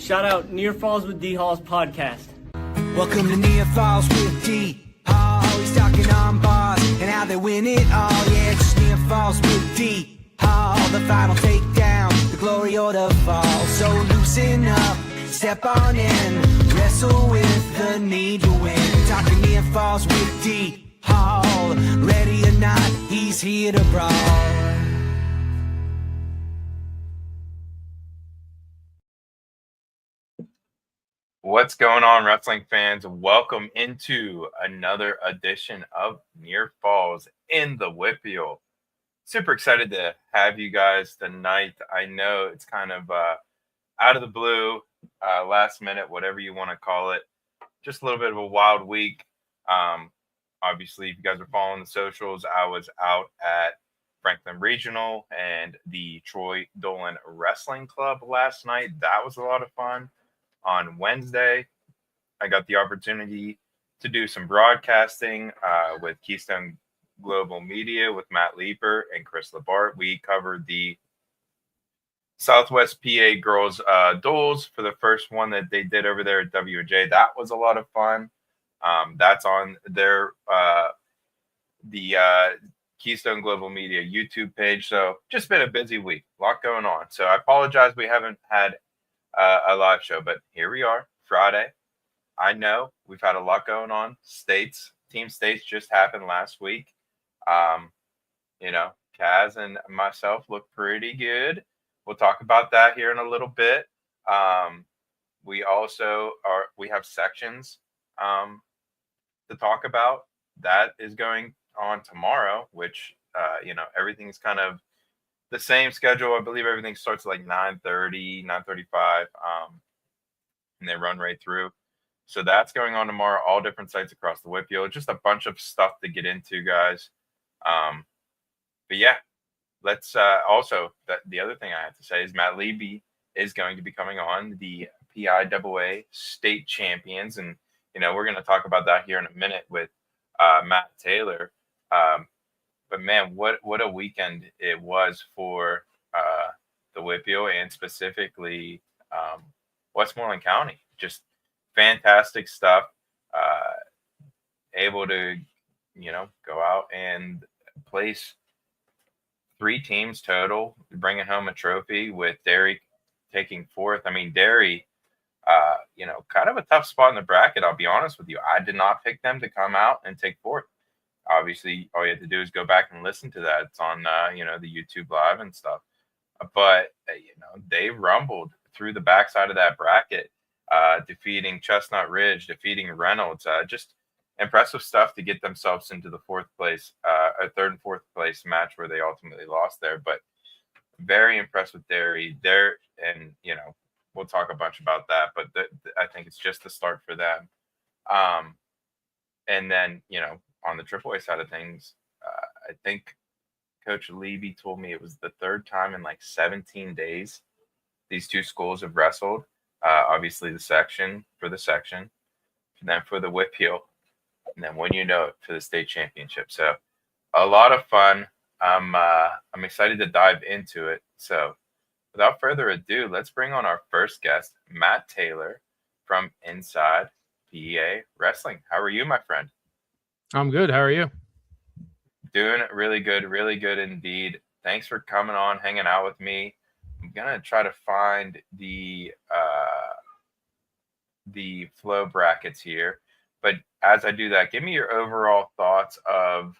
Shout out Near Falls with D Hall's podcast. Welcome to Near Falls with D Hall. He's talking on bars and how they win it all. Yeah, it's Near Falls with D Hall. The final takedown, the glory or the fall. So loosen up, step on in, wrestle with the need to win. Talking Near Falls with D Hall. Ready or not, he's here to brawl. What's going on, wrestling fans? Welcome into another edition of Near Falls in the WPIAL. Super excited to have you guys tonight. I know it's kind of out of the blue, last minute, whatever you want to call it. Just a little bit of a wild week. Obviously, if you guys are following the socials, I was out at Franklin Regional and the Troy Dolan Wrestling Club last night. That was a lot of fun. On Wednesday, I got the opportunity to do some broadcasting with Keystone Global Media with Matt Leeper and Chris Labart. We covered the Southwest PA girls duels for the first one that they did over there at WJ. That was a lot of fun. That's on their the Keystone Global Media YouTube page. So just been a busy week, a lot going on. So I apologize we haven't had a live show, but here we are, Friday. I know we've had a lot going on. Team states just happened last week. Kaz and myself look pretty good. We'll talk about that here in a little bit. We have sections to talk about. That is going on tomorrow, which everything's kind of the same schedule. I believe everything starts at like 9:30, 9:35, and they run right through. So that's going on tomorrow, all different sites across the WPIAL. Just a bunch of stuff to get into, guys. But yeah, let's also, the other thing I have to say is Matt Levy is going to be coming on, the PIAA state champions. And, we're going to talk about that here in a minute with Matt Taylor. But man, what a weekend it was for the WPIAL and specifically Westmoreland County. Just fantastic stuff. Able to, go out and place 3 teams total, bringing home a trophy with Derry taking 4th. I mean, Derry, kind of a tough spot in the bracket. I'll be honest with you. I did not pick them to come out and take 4th. Obviously, all you have to do is go back and listen to that. It's on, the YouTube Live and stuff. But, they rumbled through the backside of that bracket, defeating Chestnut Ridge, defeating Reynolds. Just impressive stuff to get themselves into the 4th place, a 3rd and 4th place match where they ultimately lost there. But very impressed with Derry there. And, we'll talk a bunch about that. But I think it's just the start for them. And then, on the AAA side of things, I think Coach Levy told me it was the 3rd time in like 17 days these 2 schools have wrestled. Obviously, the section, and then for the WPIAL, and then when you know it, for the state championship. So a lot of fun. I'm excited to dive into it. So without further ado, let's bring on our first guest, Matt Taylor from Inside PA Wrestling. How are you, my friend? I'm good. How are you? Doing really good indeed. Thanks for coming on, hanging out with me. I'm gonna try to find the flow brackets here. But as I do that, give me your overall thoughts of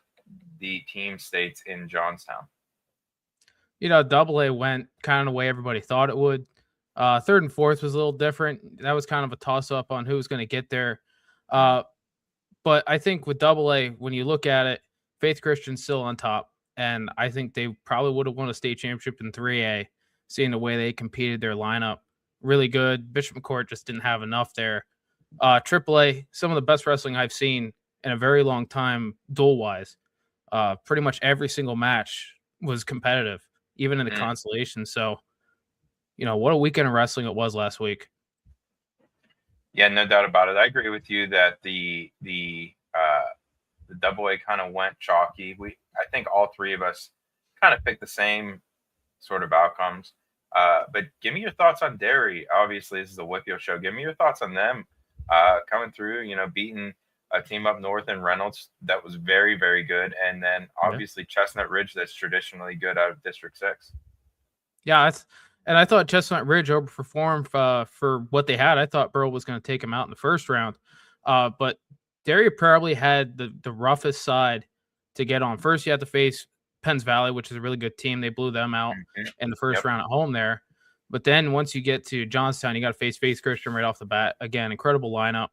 the team states in Johnstown. AA went kind of the way everybody thought it would. 3rd and 4th was a little different. That was kind of a toss-up on who was going to get there. But I think with AA, when you look at it, Faith Christian's still on top. And I think they probably would have won a state championship in 3A, seeing the way they competed, their lineup. Really good. Bishop McCourt just didn't have enough there. AAA, some of the best wrestling I've seen in a very long time, duel-wise. Pretty much every single match was competitive, even in the consolation. So, what a weekend of wrestling it was last week. Yeah, no doubt about it. I agree with you that the AA kind of went chalky. I think all 3 of us kind of picked the same sort of outcomes. But give me your thoughts on Derry. Obviously, this is the WPIAL show. Give me your thoughts on them coming through, beating a team up north in Reynolds that was very, very good. And then obviously Chestnut Ridge that's traditionally good out of District 6. Yeah, and I thought Chestnut Ridge overperformed for what they had. I thought Burl was going to take him out in the first round. But Derry probably had the roughest side to get on. First, you have to face Penns Valley, which is a really good team. They blew them out in the first round at home there. But then once you get to Johnstown, you got to face Faith Christian right off the bat. Again, incredible lineup.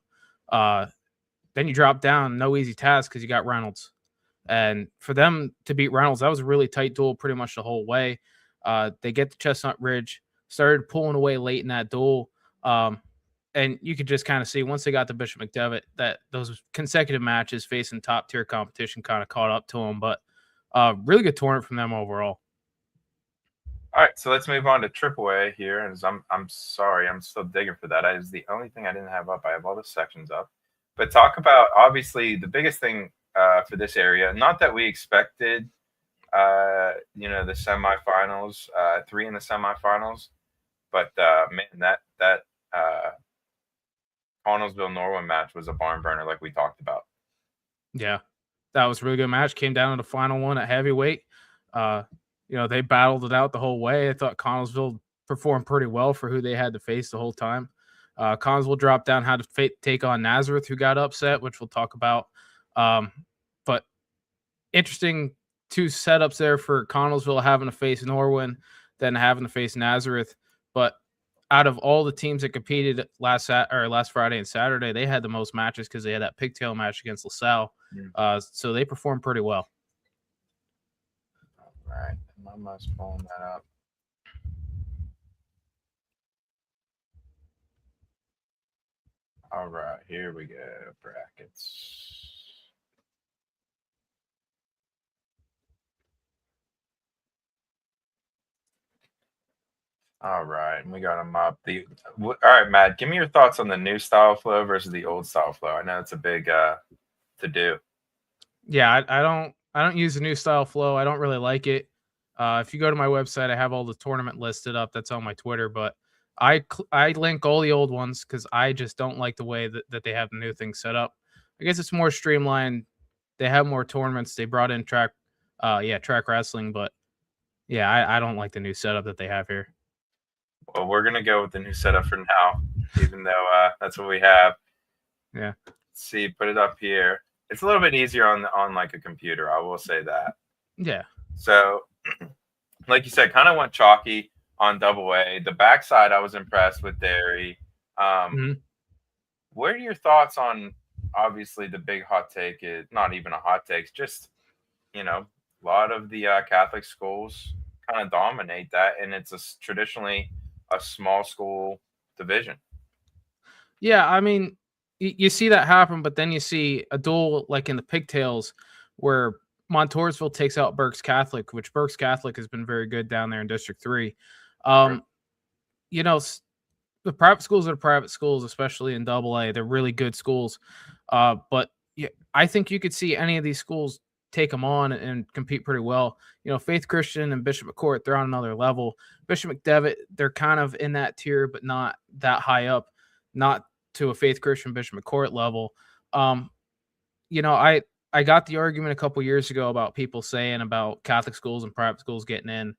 Then you drop down, no easy task because you got Reynolds. And for them to beat Reynolds, that was a really tight duel pretty much the whole way. They get to Chestnut Ridge, started pulling away late in that duel. And you could just kind of see once they got to Bishop McDevitt that those consecutive matches facing top tier competition kind of caught up to them. But really good tournament from them overall. All right, so let's move on to AAA here. And I'm sorry, I'm still digging for that. That is the only thing I didn't have up. I have all the sections up. But talk about obviously the biggest thing for this area. Not that we expected, the semifinals, 3 in the semifinals, but man, that Connellsville-Norwin match was a barn burner, like we talked about. Yeah, that was a really good match. Came down to the final one at heavyweight. They battled it out the whole way. I thought Connellsville performed pretty well for who they had to face the whole time. Connellsville dropped down, had to take on Nazareth, who got upset, which we'll talk about. But interesting 2 setups there for Connellsville having to face Norwin, then having to face Nazareth. But out of all the teams that competed last Friday and Saturday, they had the most matches because they had that pigtail match against LaSalle. So they performed pretty well. All right. I'm almost pulling that up. All right. Here we go. Brackets. All right, and we got them up. All right, Matt, give me your thoughts on the new style flow versus the old style flow. I know it's a big to do. Yeah, I don't use the new style flow. I don't really like it. If you go to my website, I have all the tournament listed up. That's on my Twitter, but I link all the old ones because I just don't like the way that they have the new thing set up. I guess it's more streamlined. They have more tournaments. They brought in track wrestling, but yeah, I don't like the new setup that they have here. Well, we're gonna go with the new setup for now, even though that's what we have. Yeah. Let's see, put it up here. It's a little bit easier on like a computer. I will say that. Yeah. So, like you said, kind of went chalky on AA. The backside, I was impressed with Derry. What are your thoughts on obviously the big hot take? Is not even a hot take, just a lot of the Catholic schools kind of dominate that, and it's traditionally a small school division. Yeah, I mean, you see that happen, but then you see a duel like in the pigtails where Montoursville takes out Berks Catholic, which Berks Catholic has been very good down there in District 3. Right. The private schools are private schools, especially in AA. They're really good schools. But yeah, I think you could see any of these schools take them on and compete pretty well. Faith Christian and Bishop McCourt, they're on another level. Bishop McDevitt, they're kind of in that tier, but not that high up, not to a Faith Christian Bishop McCourt level. I got the argument a couple years ago about people saying about Catholic schools and private schools getting in.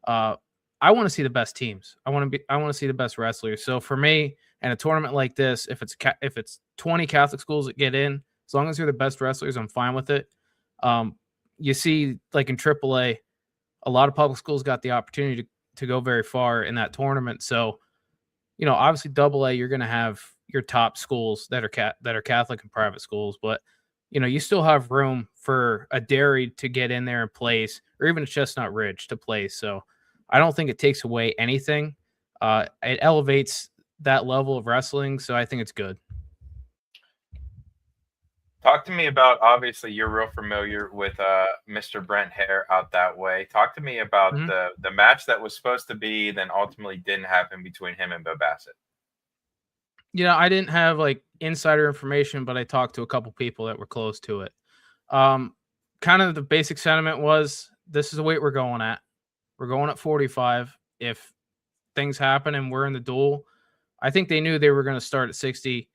I want to see the best teams. I want to see the best wrestlers. So for me, in a tournament like this, if it's 20 Catholic schools that get in, as long as you're the best wrestlers, I'm fine with it. You see, like in AAA, a lot of public schools got the opportunity to go very far in that tournament. So, obviously AA, you're going to have your top schools that are Catholic and private schools, but you still have room for a Derry to get in there and place, or even a Chestnut Ridge to place. So I don't think it takes away anything. It elevates that level of wrestling. So I think it's good. Talk to me about, obviously you're real familiar with Mr. Brent Hare out that way. Talk to me about the match that was supposed to be, then ultimately didn't happen between him and Bo Bassett. I didn't have like insider information, but I talked to a couple people that were close to it. Kind of the basic sentiment was, this is the weight we're going at. We're going at 45. If things happen and we're in the duel, I think they knew they were going to start at 60,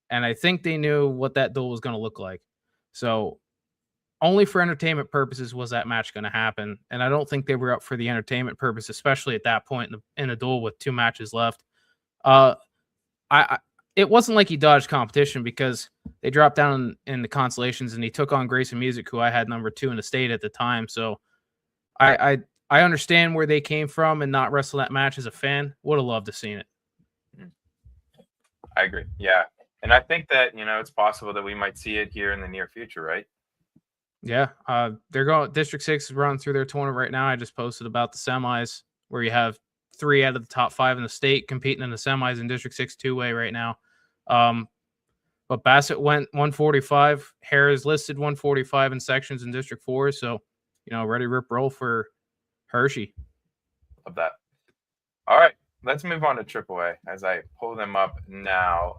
and I think they knew what that duel was going to look like. So only for entertainment purposes was that match going to happen, and I don't think they were up for the entertainment purpose, especially at that point in a duel with 2 matches left. I it wasn't like he dodged competition because they dropped down in the consolations and he took on Grayson Music, who I had number 2 in the state at the time. So I understand where they came from and not wrestle that match as a fan. Would have loved to seen it. I agree. Yeah. And I think that, it's possible that we might see it here in the near future, right? Yeah. They're going, District 6 is running through their tournament right now. I just posted about the semis where you have 3 out of the top 5 in the state competing in the semis in District 6 2-way right now. But Bassett went 145. Harris listed 145 in sections in District 4. So, ready, rip, roll for Hershey. Love that. All right. Let's move on to AAA as I pull them up now.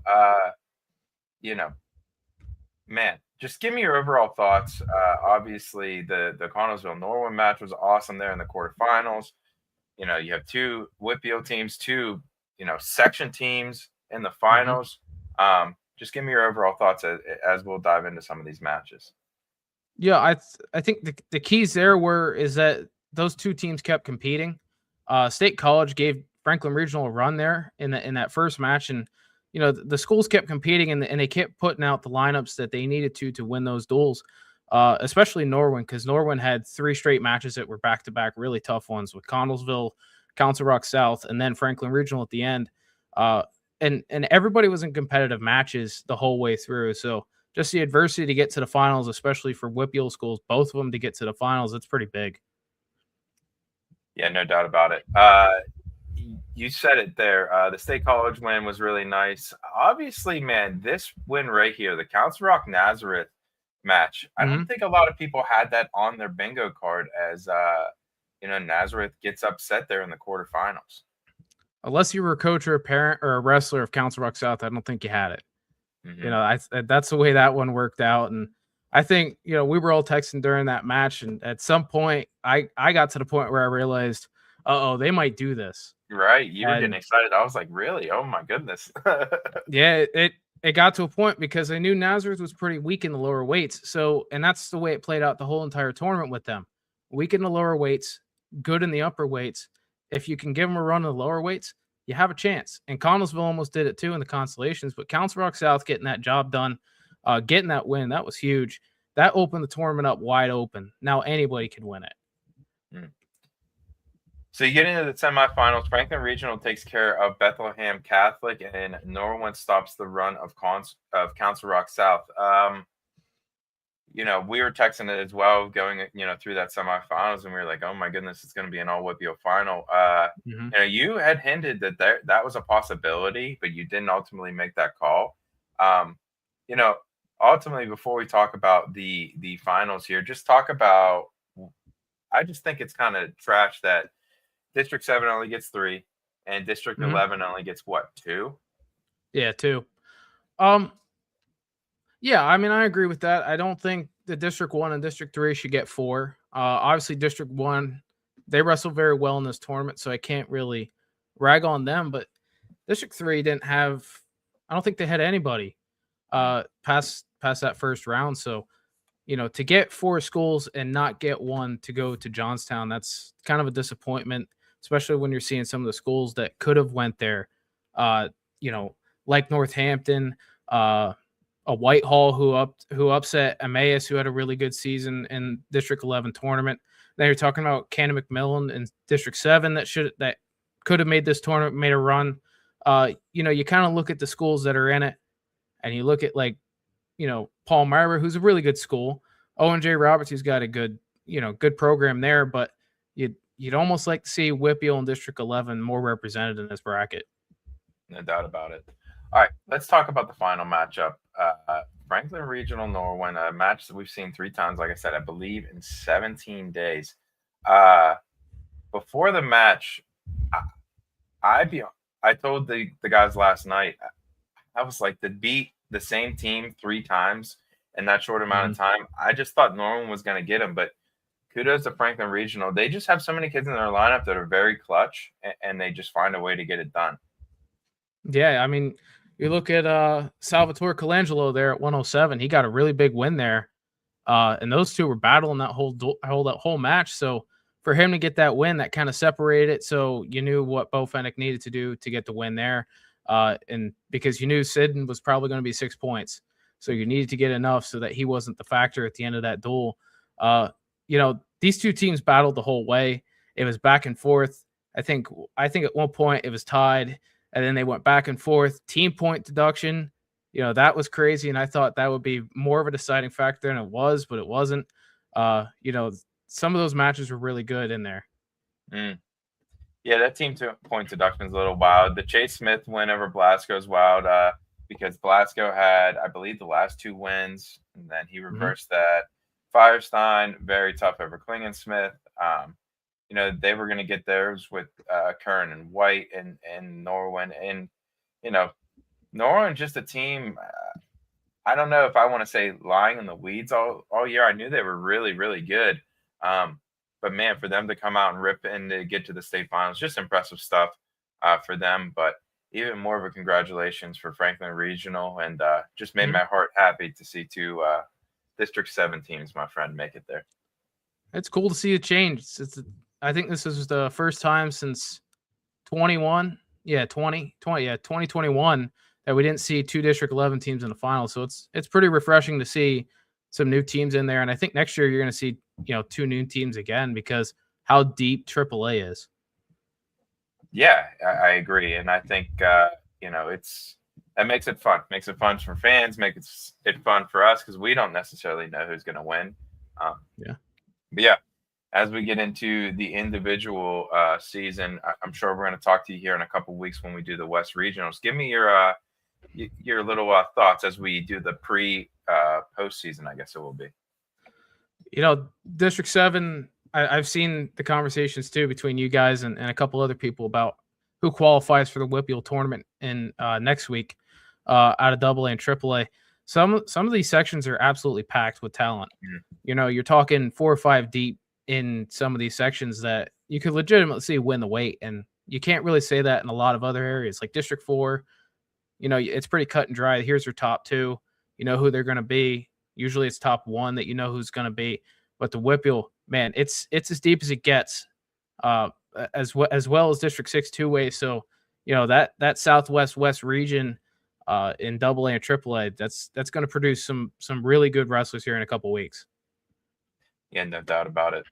Man, just give me your overall thoughts. Obviously, the Connellsville-Norwin match was awesome there in the quarterfinals. You have 2 WPIAL teams, 2, section teams in the finals. Just give me your overall thoughts as we'll dive into some of these matches. Yeah, I think the keys there is that those 2 teams kept competing. State College gave Franklin Regional a run there in that first match, and the schools kept competing and they kept putting out the lineups that they needed to win those duels. Especially Norwin, because Norwin had 3 straight matches that were back-to-back really tough ones with Connellsville, Council Rock South, and then Franklin Regional at the end. And everybody was in competitive matches the whole way through. So just the adversity to get to the finals, especially for WPIAL schools, both of them to get to the finals, it's pretty big. Yeah, no doubt about it. You said it there. The State College win was really nice. Obviously, man, this win right here, the Council Rock Nazareth match, I don't think a lot of people had that on their bingo card as Nazareth gets upset there in the quarterfinals. Unless you were a coach or a parent or a wrestler of Council Rock South, I don't think you had it. That's the way that one worked out. And I think, we were all texting during that match. And at some point, I got to the point where I realized, they might do this. Right. You were getting excited. I was like, really? Oh, my goodness. Yeah, it got to a point because I knew Nazareth was pretty weak in the lower weights. So, and that's the way it played out the whole entire tournament with them. Weak in the lower weights, good in the upper weights. If you can give them a run in the lower weights, you have a chance. And Connellsville almost did it too in the consolations, but Council Rock South getting that job done, getting that win, that was huge. That opened the tournament up wide open. Now anybody can win it. So you get into the semifinals. Franklin Regional takes care of Bethlehem Catholic, and Norwin stops the run of Council Rock South. We were texting it as well, going, through that semifinals, and we were like, oh my goodness, it's going to be an all WPIAL final. You had hinted that that was a possibility, but you didn't ultimately make that call. Ultimately, before we talk about the finals here, just talk about, I just think it's kind of trash that District 7 only gets 3 and District 11 only gets 2? Yeah, 2. Yeah, I mean, I agree with that. I don't think the District 1 and District 3 should get 4. Obviously, District 1, they wrestled very well in this tournament, so I can't really rag on them. But District 3 didn't have, I don't think they had anybody past that first round. So, to get 4 schools and not get 1 to go to Johnstown, that's kind of a disappointment, especially when you're seeing some of the schools that could have went there, like Northampton, a Whitehall who upset Emmaus, who had a really good season in District 11 tournament. Then you're talking about Cannon McMillan in District 7 that could have made this tournament, made a run. You kind of look at the schools that are in it, and you look at Paul Myra, who's a really good school, Owen J. Roberts, who's got a good program there, but you'd almost like to see WPIAL in District 11 more represented in this bracket. No doubt about it. All right, let's talk about the final matchup. Franklin Regional Norwin, a match that we've seen 3 times, like I said, I believe in 17 days. Before the match, I told the guys last night, I was like, to beat the same team 3 times in that short amount of time, I just thought Norwin was going to get him, but kudos to Franklin Regional. They just have so many kids in their lineup that are very clutch, and they just find a way to get it done. Yeah, I mean, you look at Salvatore Colangelo there at 107. He got a really big win there, and those two were battling that whole match. So for him to get that win, that kind of separated it. So you knew what Bo Fennick needed to do to get the win there, and because you knew Sidden was probably going to be 6 points, so you needed to get enough so that he wasn't the factor at the end of that duel. These two teams battled the whole way. It was back and forth. I think at one point it was tied. And then they went back and forth. Team point deduction, that was crazy. And I thought that would be more of a deciding factor than it was, but it wasn't. Some of those matches were really good in there. Yeah, that team point deduction is a little wild. The Chase Smith win over Blasco is wild because Blasco had, I believe, the last 2 wins, and then he reversed that. Firestein, very tough over Klingensmith. They were going to get theirs with Kern and White and Norwin. And, Norwin, just a team. I don't know if I want to say lying in the weeds all year. I knew they were really, really good. But, man, for them to come out and rip and to get to the state finals, just impressive stuff for them. But even more of a congratulations for Franklin Regional, and just made my heart happy to see 2 District 7 teams, my friend, make it there. It's cool to see a change. I think this is the first time since 2021 that we didn't see 2 District 11 teams in the final. So it's pretty refreshing to see some new teams in there. And I think next year you're going to see, 2 new teams again because how deep AAA is. Yeah, I agree. And I think, that makes it fun. Makes it fun for fans, makes it fun for us because we don't necessarily know who's going to win. But yeah, as we get into the individual season, I'm sure we're going to talk to you here in a couple of weeks when we do the West Regionals. Give me your little thoughts as we do the postseason, I guess it will be. District 7, I've seen the conversations too between you guys and a couple other people about who qualifies for the WPIAL tournament in next week out of AA and AAA. Some of these sections are absolutely packed with talent. You're talking 4 or 5 deep in some of these sections that you could legitimately win the weight. And you can't really say that in a lot of other areas like District 4. It's pretty cut and dry. Here's your top 2. You know who they're going to be. Usually it's top 1 that you know who's going to be. But the WPIAL, man, it's as deep as it gets, as well as District 6 2-way. So, that Southwest West region in AA and AAA, that's going to produce some really good wrestlers here in a couple weeks. Yeah, no doubt about it.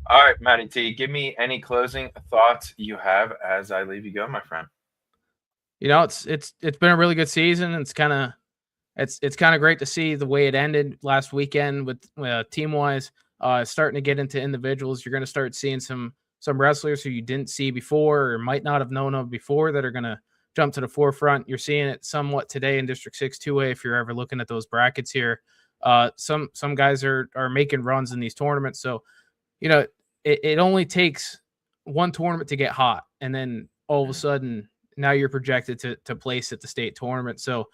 All right, Matty T, give me any closing thoughts you have as I leave you go, my friend. It's been a really good season. It's kind of great to see the way it ended last weekend with team wise. Starting to get into individuals. You're going to start seeing some wrestlers who you didn't see before or might not have known of before that are going to jump to the forefront. You're seeing it somewhat today in District 6 2-way if you're ever looking at those brackets here. Some guys are making runs in these tournaments. So, it only takes one tournament to get hot, and then all of a sudden now you're projected to place at the state tournament. So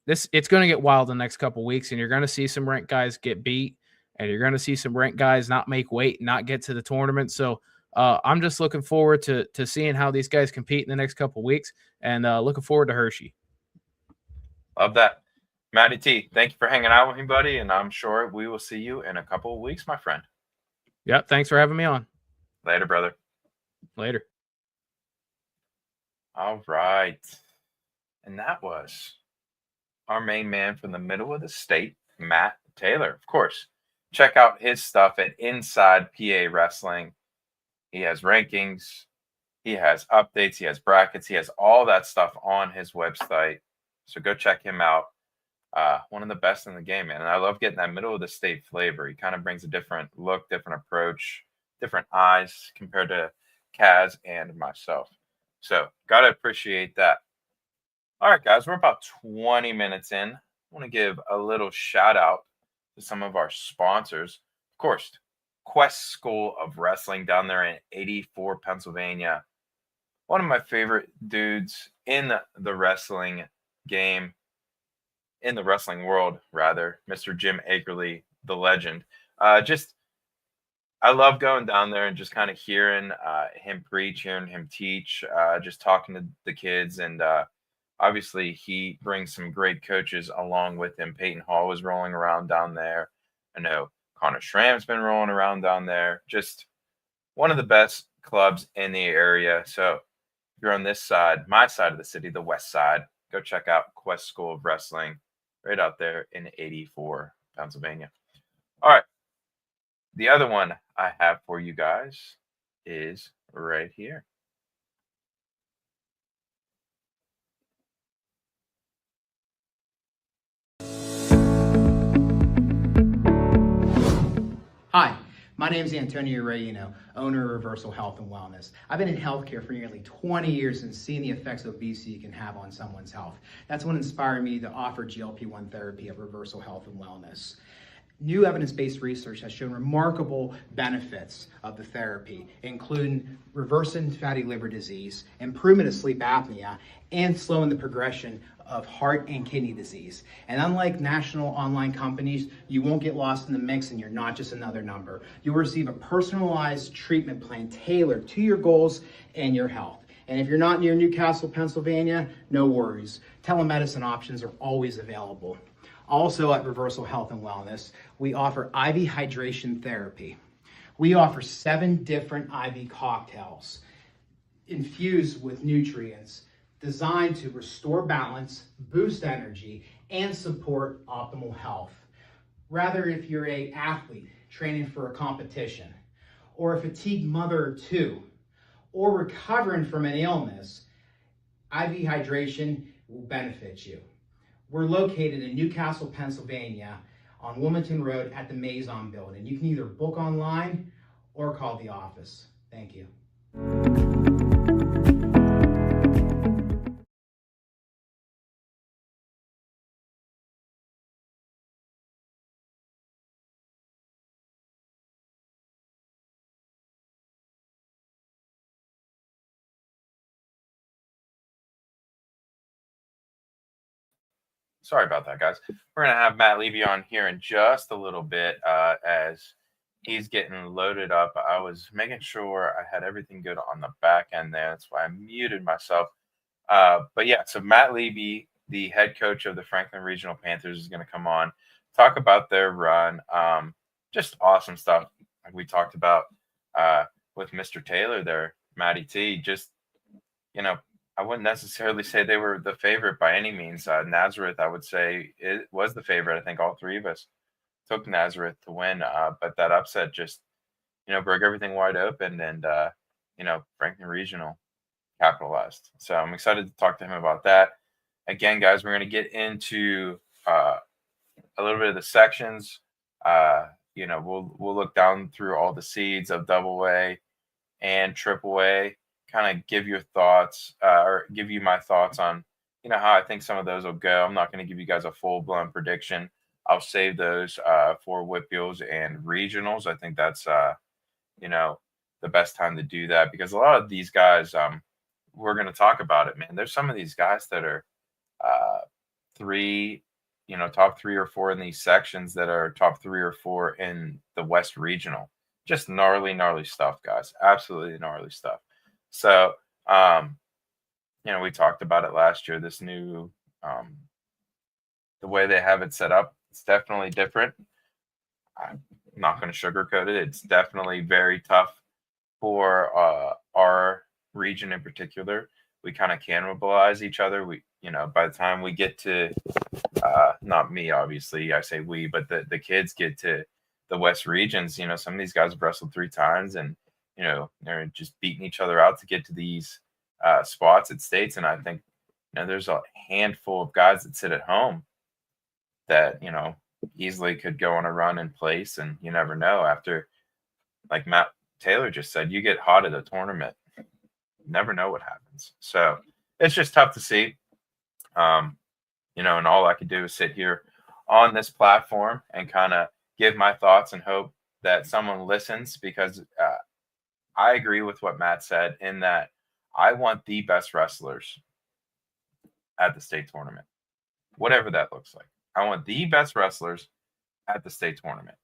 it's going to get wild in the next couple of weeks, and you're going to see some ranked guys get beat, and you're going to see some ranked guys not make weight, not get to the tournament. So I'm just looking forward to seeing how these guys compete in the next couple of weeks, and looking forward to Hershey. Love that. Matty T, thank you for hanging out with me, buddy, and I'm sure we will see you in a couple of weeks, my friend. Yep, thanks for having me on. Later, brother. Later. All right. And that was our main man from the middle of the state, Matt Taylor. Of course, check out his stuff at Inside PA Wrestling. He has rankings, he has updates, he has brackets, he has all that stuff on his website. So go check him out. One of the best in the game, man. And I love getting that middle of the state flavor. He kind of brings a different look, different approach, different eyes compared to Kaz and myself. So got to appreciate that. All right, guys, we're about 20 minutes in. I want to give a little shout out to some of our sponsors. Of course, Quest School of Wrestling down there in 84, Pennsylvania. One of my favorite dudes in the wrestling game, in the wrestling world, rather, Mr. Jim Akerley, the legend. Just I love going down there and just kind of hearing him preach, hearing him teach, just talking to the kids. And obviously, he brings some great coaches along with him. Peyton Hall was rolling around down there. I know Connor Schramm's been rolling around down there. Just one of the best clubs in the area. So if you're on this side, my side of the city, the west side, go check out Quest School of Wrestling right out there in 84, Pennsylvania. All right. The other one I have for you guys is right here. Hi, my name is Antonio Reyino, owner of Reversal Health and Wellness. I've been in healthcare for nearly 20 years and seen the effects obesity can have on someone's health. That's what inspired me to offer GLP-1 therapy at Reversal Health and Wellness. New evidence-based research has shown remarkable benefits of the therapy, including reversing fatty liver disease, improvement of sleep apnea, and slowing the progression of heart and kidney disease. And unlike national online companies, you won't get lost in the mix and you're not just another number. You'll receive a personalized treatment plan tailored to your goals and your health. And if you're not near Newcastle, Pennsylvania, no worries. Telemedicine options are always available. Also at Reversal Health and Wellness, we offer IV hydration therapy. We offer 7 different IV cocktails infused with nutrients designed to restore balance, boost energy, and support optimal health. Rather, if you're an athlete training for a competition, or a fatigued mother or two, or recovering from an illness, IV hydration will benefit you. We're located in Newcastle, Pennsylvania, on Wilmington Road at the Maison Building. You can either book online or call the office. Thank you. Sorry about that, guys. We're going to have Matt Levy on here in just a little bit as he's getting loaded up. I was making sure I had everything good on the back end there. That's why I muted myself. But yeah, so Matt Levy, the head coach of the Franklin Regional Panthers, is going to come on, talk about their run. Just awesome stuff. Like we talked about with Mr. Taylor there, Matty T. Just, I wouldn't necessarily say they were the favorite by any means. Nazareth, I would say, it was the favorite. I think all three of us took Nazareth to win, but that upset just, broke everything wide open, and Franklin Regional capitalized. So I'm excited to talk to him about that. Again, guys, we're going to get into a little bit of the sections. We'll look down through all the seeds of AA and AAA. Kind of give your thoughts or give you my thoughts on, how I think some of those will go. I'm not going to give you guys a full-blown prediction. I'll save those for WPIALs and regionals. I think that's, the best time to do that because a lot of these guys, we're going to talk about it, man. There's some of these guys that are top 3 or 4 in these sections that are top 3 or 4 in the West Regional. Just gnarly stuff, guys. Absolutely gnarly stuff. So, we talked about it last year, this new, the way they have it set up, it's definitely different. I'm not going to sugarcoat it. It's definitely very tough for our region in particular. We kind of cannibalize each other. We, by the time we get to, not me, obviously, I say we, but the kids get to the West regions, some of these guys have wrestled 3 times and, they're just beating each other out to get to these spots at states. And I think, there's a handful of guys that sit at home that, easily could go on a run in place. And you never know after, like Matt Taylor just said, you get hot at a tournament, you never know what happens. So it's just tough to see, and all I could do is sit here on this platform and kind of give my thoughts and hope that someone listens because, I agree with what Matt said in that I want the best wrestlers at the state tournament, whatever that looks like. I want the best wrestlers at the state tournament.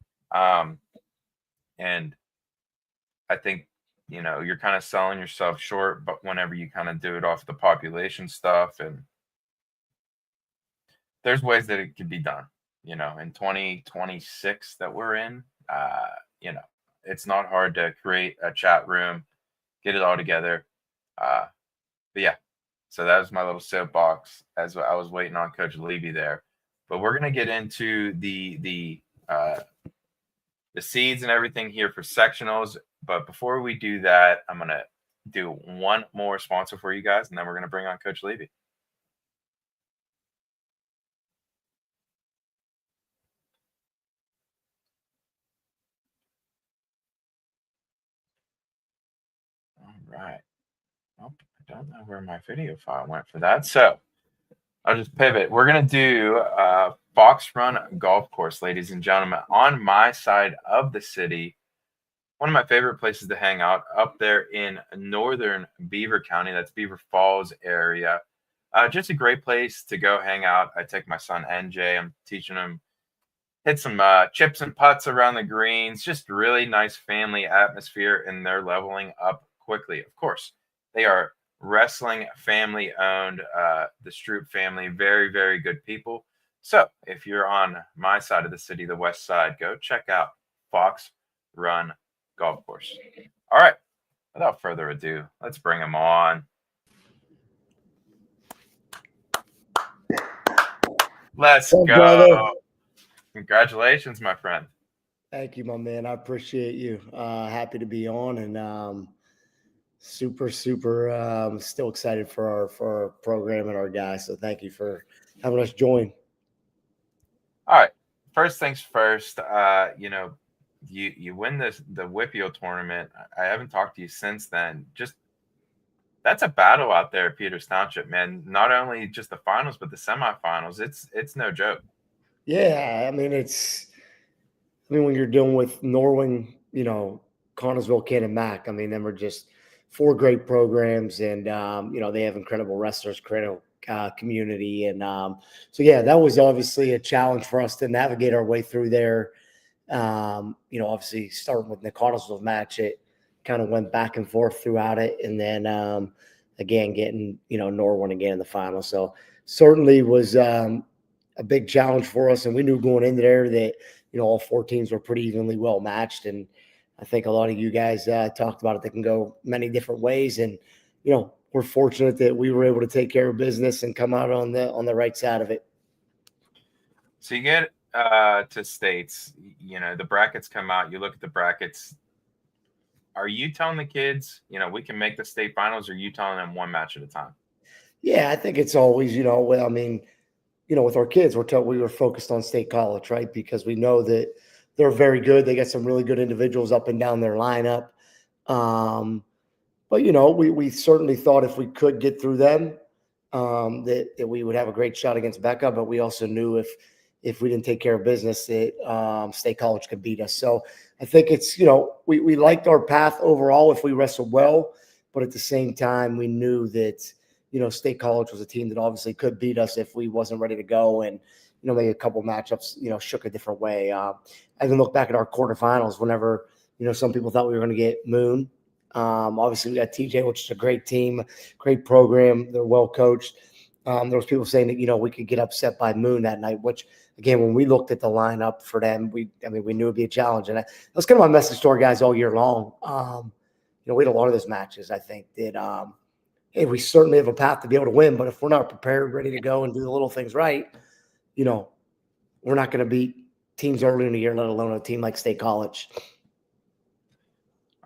And I think, you're kind of selling yourself short, but whenever you kind of do it off the population stuff, and there's ways that it could be done, in 2026 that we're in, you know, it's not hard to create a chat room, get it all together. But yeah, so that was my little soapbox as I was waiting on Coach Levy there. But we're gonna get into the seeds and everything here for sectionals. But before we do that, I'm gonna do one more sponsor for you guys, and then we're gonna bring on Coach Levy. All right. Nope, I don't know where my video file went for that. So I'll just pivot. We're going to do Fox Run Golf Course, ladies and gentlemen, on my side of the city. One of my favorite places to hang out up there in northern Beaver County. That's Beaver Falls area. Just a great place to go hang out. I take my son NJ. I'm teaching him hit some chips and putts around the greens. Just really nice family atmosphere, and they're leveling up quickly. Of course, they are wrestling family owned. The Stroop family, very, very good people. So if you're on my side of the city, the west side, go check out Fox Run Golf Course. All right. Without further ado, let's bring them on. Let's go. Brother. Congratulations, my friend. Thank you, my man. I appreciate you. Happy to be on, and super still excited for our program and our guys. So thank you for having us join. All right. First things first. You win the WPIAL tournament. I haven't talked to you since then. Just that's a battle out there at Peters Township, man. Not only just the finals, but the semifinals. It's no joke. Yeah, I mean when you're dealing with Norwing, Connersville, Ken, and Mac. I mean, them are just four great programs, and they have incredible wrestlers, incredible community, and so yeah, that was obviously a challenge for us to navigate our way through there. Obviously starting with the Connersville match, it kind of went back and forth throughout it, and then again getting Norwin again in the final. So certainly was a big challenge for us, and we knew going into there that all four teams were pretty evenly well matched, and I think a lot of you guys talked about it. They can go many different ways, and we're fortunate that we were able to take care of business and come out on the right side of it. So you get to states, the brackets come out. You look at the brackets. Are you telling the kids, we can make the state finals, or are you telling them one match at a time? Yeah, I think it's always, with our kids, we were focused on state college, right? Because we know that they're very good. They got some really good individuals up and down their lineup. But we certainly thought if we could get through them, that we would have a great shot against Becca. But we also knew if we didn't take care of business, that state college could beat us. So I think it's we liked our path overall if we wrestled well, but at the same time we knew that state college was a team that obviously could beat us if we wasn't ready to go, and maybe a couple matchups shook a different way. I even look back at our quarterfinals whenever some people thought we were going to get Moon. Obviously we got TJ, which is a great team, great program. They're well coached. There was people saying that we could get upset by Moon that night, which again, when we looked at the lineup for them, we knew it'd be a challenge, and that was kind of my message to our guys all year long. We had a lot of those matches. I think that hey, we certainly have a path to be able to win, but if we're not prepared, ready to go and do the little things right, we're not going to beat teams early in the year, let alone a team like State College.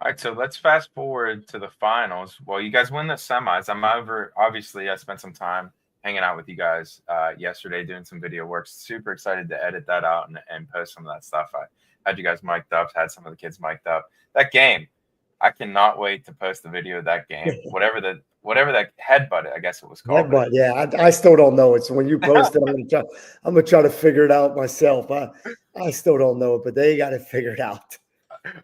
All right, so let's fast forward to the finals. Well, you guys win the semis. Obviously, I spent some time hanging out with you guys yesterday, doing some video work. Super excited to edit that out and post some of that stuff. I had you guys mic'd up, had some of the kids mic'd up. That game, I cannot wait to post the video of that game. Whatever that headbutt, I guess it was called. Headbutt, yeah. I still don't know it. So when you post it, I'm gonna try to figure it out myself. I still don't know it, but they got it figured out.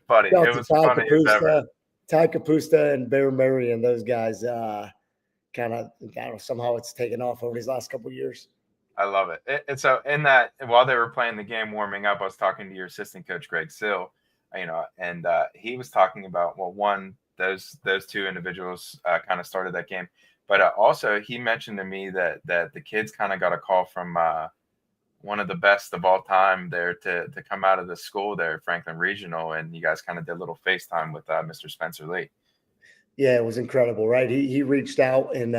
Buddy, it was funny as ever. Ty Capusta and Bear Murray and those guys somehow it's taken off over these last couple of years. I love it. And so in that, while they were playing the game, warming up, I was talking to your assistant coach, Greg Sill. and he was talking about, well, one, those two individuals kind of started that game, but also he mentioned to me that the kids kind of got a call from one of the best of all time there to come out of the school there, Franklin Regional, and you guys kind of did a little FaceTime with Mr. Spencer Lee. Yeah, it was incredible, right? He reached out and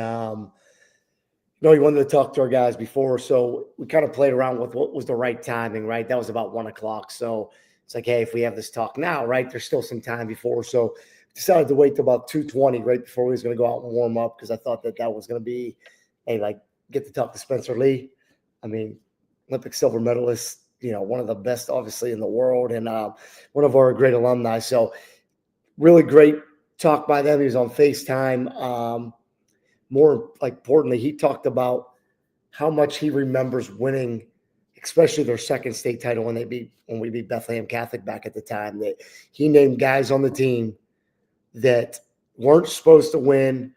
he wanted to talk to our guys before, so we kind of played around with what was the right timing, right? That was about 1:00, so it's like, hey, if we have this talk now, right, there's still some time before, so decided to wait till about 2:20 right before we was going to go out and warm up because I thought that was going to be, hey, like, get to talk to Spencer Lee. I mean, Olympic silver medalist, one of the best, obviously, in the world, and one of our great alumni. So really great talk by them. He was on FaceTime. More like importantly, he talked about how much he remembers winning, especially their second state title when we beat Bethlehem Catholic back at the time. That he named guys on the team that weren't supposed to win,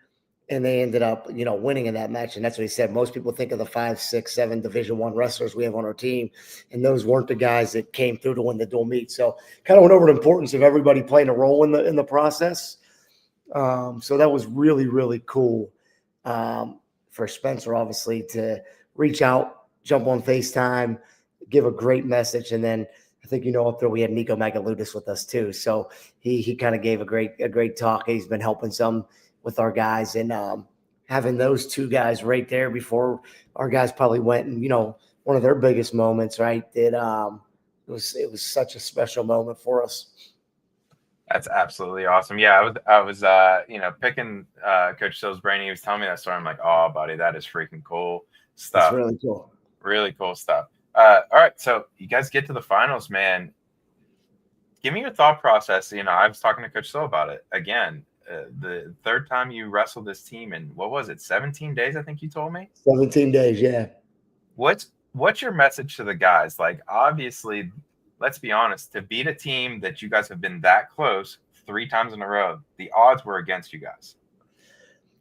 and they ended up, winning in that match. And that's what he said. Most people think of the 5, 6, 7 Division I wrestlers we have on our team, and those weren't the guys that came through to win the dual meet. So kind of went over the importance of everybody playing a role in the process. So that was really, really cool for Spencer, obviously, to reach out, jump on FaceTime, give a great message, and then I think up there we had Nico Magaludis with us too. So he kind of gave a great talk. He's been helping some with our guys, and having those two guys right there before our guys probably went, and one of their biggest moments, right? That it was such a special moment for us. That's absolutely awesome. Yeah, I was picking Coach Still's brain. He was telling me that story. I'm like, oh, buddy, that is freaking cool stuff. That's really cool. Really cool stuff. All right, so you guys get to the finals, man. Give me your thought process. I was talking to Coach Still about it again. The third time you wrestled this team in, what was it, 17 days? I think you told me. 17 days, yeah. What's your message to the guys? Like, obviously, let's be honest, to beat a team that you guys have been that close 3 times in a row, the odds were against you guys.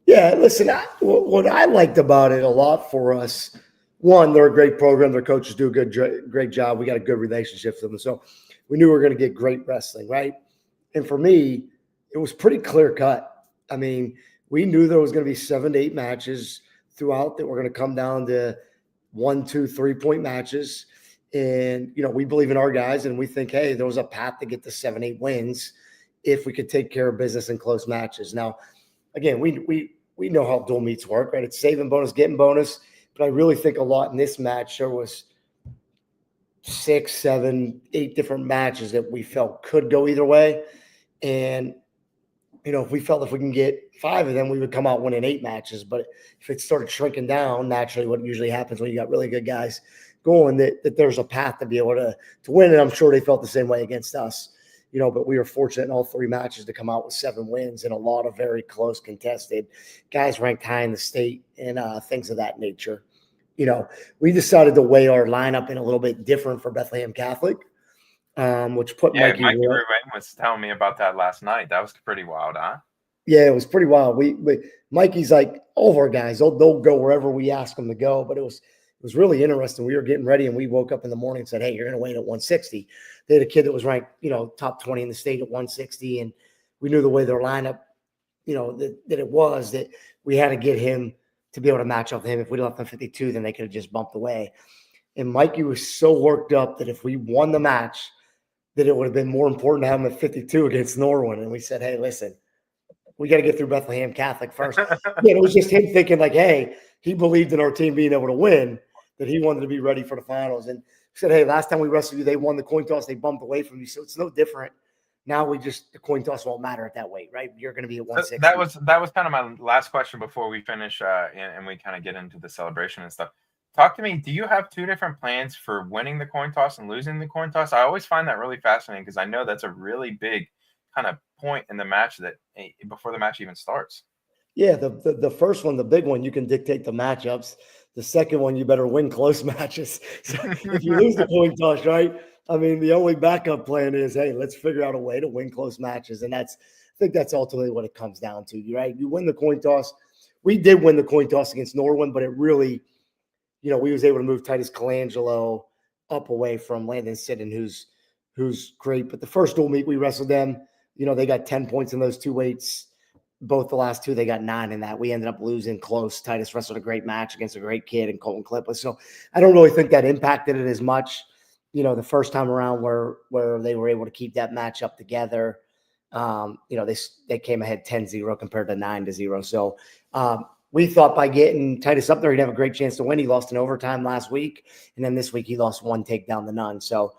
Yeah, listen, what I liked about it a lot for us, one, they're a great program. Their coaches do a great job. We got a good relationship with them. So we knew we were going to get great wrestling, right? And for me, it was pretty clear cut. I mean, we knew there was going to be 7 to 8 matches throughout that were going to come down to 1, 2, 3-point matches. And, we believe in our guys, and we think, hey, there was a path to get to 7, 8 wins if we could take care of business in close matches. Now, again, we know how dual meets work, right? It's saving bonus, getting bonus. But I really think a lot in this match, there was 6, 7, 8 different matches that we felt could go either way. And, if we felt if we can get 5 of them, we would come out winning 8 matches. But if it started shrinking down, naturally what usually happens when you got really good guys going, that there's a path to be able to win. And I'm sure they felt the same way against us. But we were fortunate in all 3 matches to come out with 7 wins and a lot of very close contested guys ranked high in the state and things of that nature. We decided to weigh our lineup in a little bit different for Bethlehem Catholic, which put Mikey Ruane was telling me about that last night. That was pretty wild, huh? Yeah, it was pretty wild. Mikey's like, all of our guys, they'll go wherever we ask them to go. But it was really interesting. We were getting ready, and we woke up in the morning and said, hey, you're going to weigh in at 160. They had a kid that was ranked, top 20 in the state at 160. And we knew the way their lineup, that it was, that we had to get him to be able to match up with him. If we left him 52, then they could have just bumped away. And Mikey was so worked up that if we won the match, that it would have been more important to have him at 52 against Norwin. And we said, hey, listen, we got to get through Bethlehem Catholic first. It was just him thinking like, hey, he believed in our team being able to win, that he wanted to be ready for the finals. And said, hey, last time we wrestled you, they won the coin toss. They bumped away from you. So it's no different. Now the coin toss won't matter at that weight, right? You're going to be at 160. That was kind of my last question before we finish and we kind of get into the celebration and stuff. Talk to me. Do you have 2 different plans for winning the coin toss and losing the coin toss? I always find that really fascinating because I know that's a really big kind of point in the match that before the match even starts. Yeah, the first one, the big one, you can dictate the matchups. The second one, you better win close matches. So if you lose the coin toss, right? I mean, the only backup plan is, hey, let's figure out a way to win close matches. And I think that's ultimately what it comes down to, right? You win the coin toss. We did win the coin toss against Norwin, but it really, we was able to move Titus Colangelo up away from Landon Sidden, who's who's great. But the first dual meet we wrestled them, they got 10 points in those two weights. Both the last two, they got 9 in that. We ended up losing close. Titus wrestled a great match against a great kid in Colton Clipper. So I don't really think that impacted it as much, the first time around where they were able to keep that matchup together. They came ahead 10-0 compared to 9-0. So we thought by getting Titus up there, he'd have a great chance to win. He lost in overtime last week. And then this week he lost 1 takedown to none. So,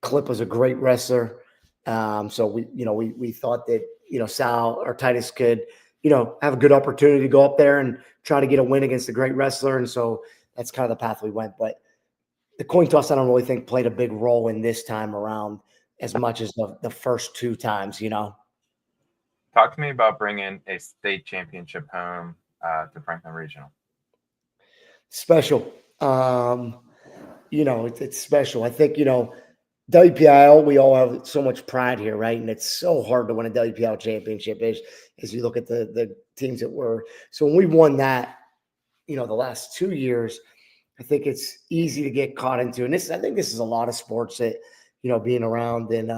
Clip was a great wrestler. So we thought that, Sal or Titus could, have a good opportunity to go up there and try to get a win against a great wrestler. And so that's kind of the path we went. But the coin toss, I don't really think played a big role in this time around as much as the first 2 times, Talk to me about bringing a state championship home to Franklin Regional. Special. It's special. I think, WPIAL, we all have so much pride here, right? And it's so hard to win a WPIAL championship as you look at the teams that were. So when we won that, the last 2 years, I think it's easy to get caught into. And I think this is a lot of sports that, being around and,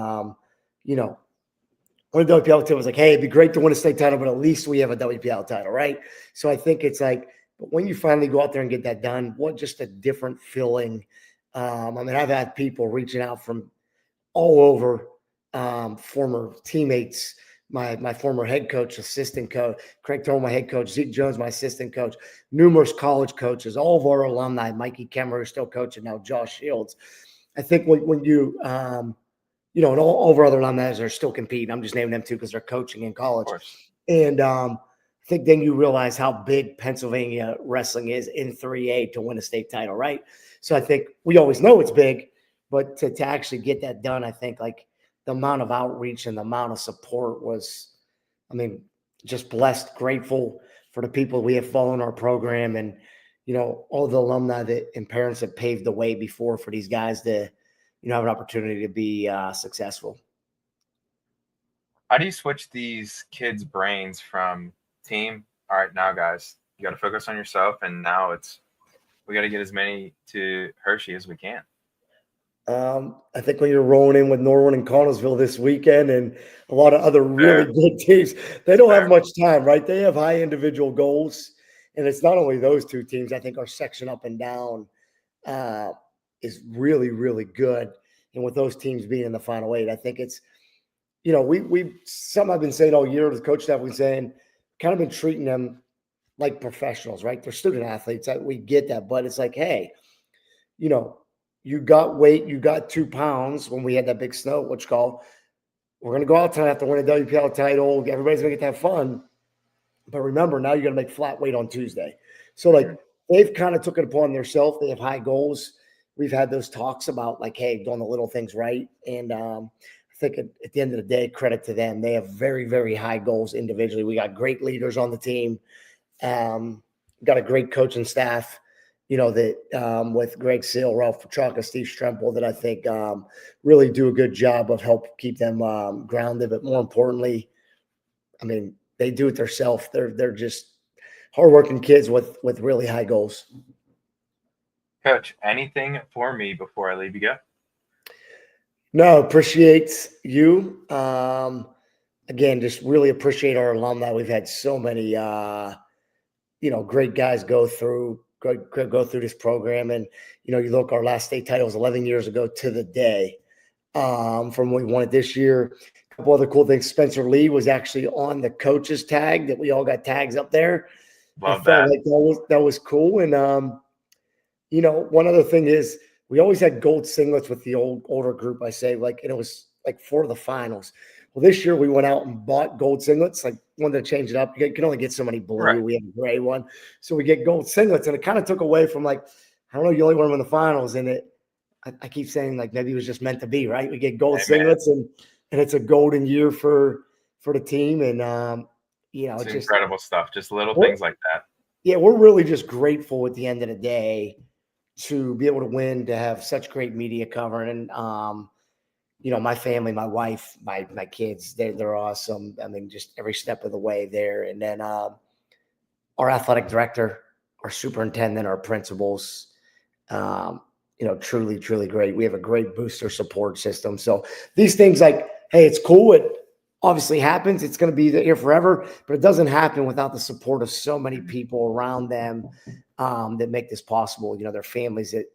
when the WPIAL team was like, hey, it'd be great to win a state title, but at least we have a WPIAL title, right? So I think it's like, but when you finally go out there and get that done, what just a different feeling. I've had people reaching out from all over, former teammates, my former head coach, assistant coach, Craig Thorne, my head coach, Zeke Jones, my assistant coach, numerous college coaches, all of our alumni, Mikey Kemmer, who's still coaching now, Josh Shields. I think when you, and all of our other alumni are still competing. I'm just naming them too because they're coaching in college. And I think then you realize how big Pennsylvania wrestling is in 3A to win a state title, right? So I think we always know it's big, but to actually get that done, I think like the amount of outreach and the amount of support was, just blessed, grateful for the people we have following our program and, all the alumni and parents that paved the way before for these guys to, have an opportunity to be successful. How do you switch these kids' brains from team? All right, now guys, you got to focus on yourself. And now we got to get as many to Hershey as we can. I think when you're rolling in with Norwood and Connellsville this weekend and a lot of other really good teams, they don't have much time, right? They have high individual goals. And it's not only those 2 teams. I think our section up and down is really, really good. And with those teams being in the final 8, I think it's, something I've been saying all year, the coach staff was saying, kind of been treating them like professionals, right? They're student athletes. We get that. But it's like, hey, you got weight, you got 2 pounds when we had that big snow, we're going to go out tonight after win a WPL title. Everybody's going to get to have fun. But remember, now you're going to make flat weight on Tuesday. So, they've kind of took it upon themselves. They have high goals. We've had those talks about, like, hey, doing the little things right. And I think at the end of the day, credit to them. They have very, very high goals individually. We got great leaders on the team. Got a great coaching staff. That with Greg Seal, Ralph Petrarca, Steve Strempel, that I think really do a good job of help keep them grounded. But more importantly, they do it themselves. They're just hardworking kids with really high goals. Coach, anything for me before I leave you go? No, appreciate you. Again, just really appreciate our alumni. We've had so many, great guys go through this program. And, you look, our last state title was 11 years ago to the day from when we won it this year. A couple other cool things. Spencer Lee was actually on the coaches tag that we all got tags up there. Love that. Like that was cool. And, one other thing is we always had gold singlets with the older group, I say, and it was like for the finals. Well, this year we went out and bought gold singlets, wanted to change it up. You can only get so many blue. Right. We have a gray one. So we get gold singlets, and it kind of took away from I don't know, you only won them in the finals. And I keep saying maybe it was just meant to be, right? We get gold singlets and it's a golden year for the team. And, it's just incredible stuff. Just little things like that. Yeah. We're really just grateful at the end of the day to be able to win, to have such great media covering. And, my family, my wife, my kids, they're awesome. Just every step of the way there. And then our athletic director, our superintendent, our principals, truly, truly great. We have a great booster support system. So these things like, hey, it's cool. It obviously happens. It's going to be here forever, but it doesn't happen without the support of so many people around them that make this possible. Their families that,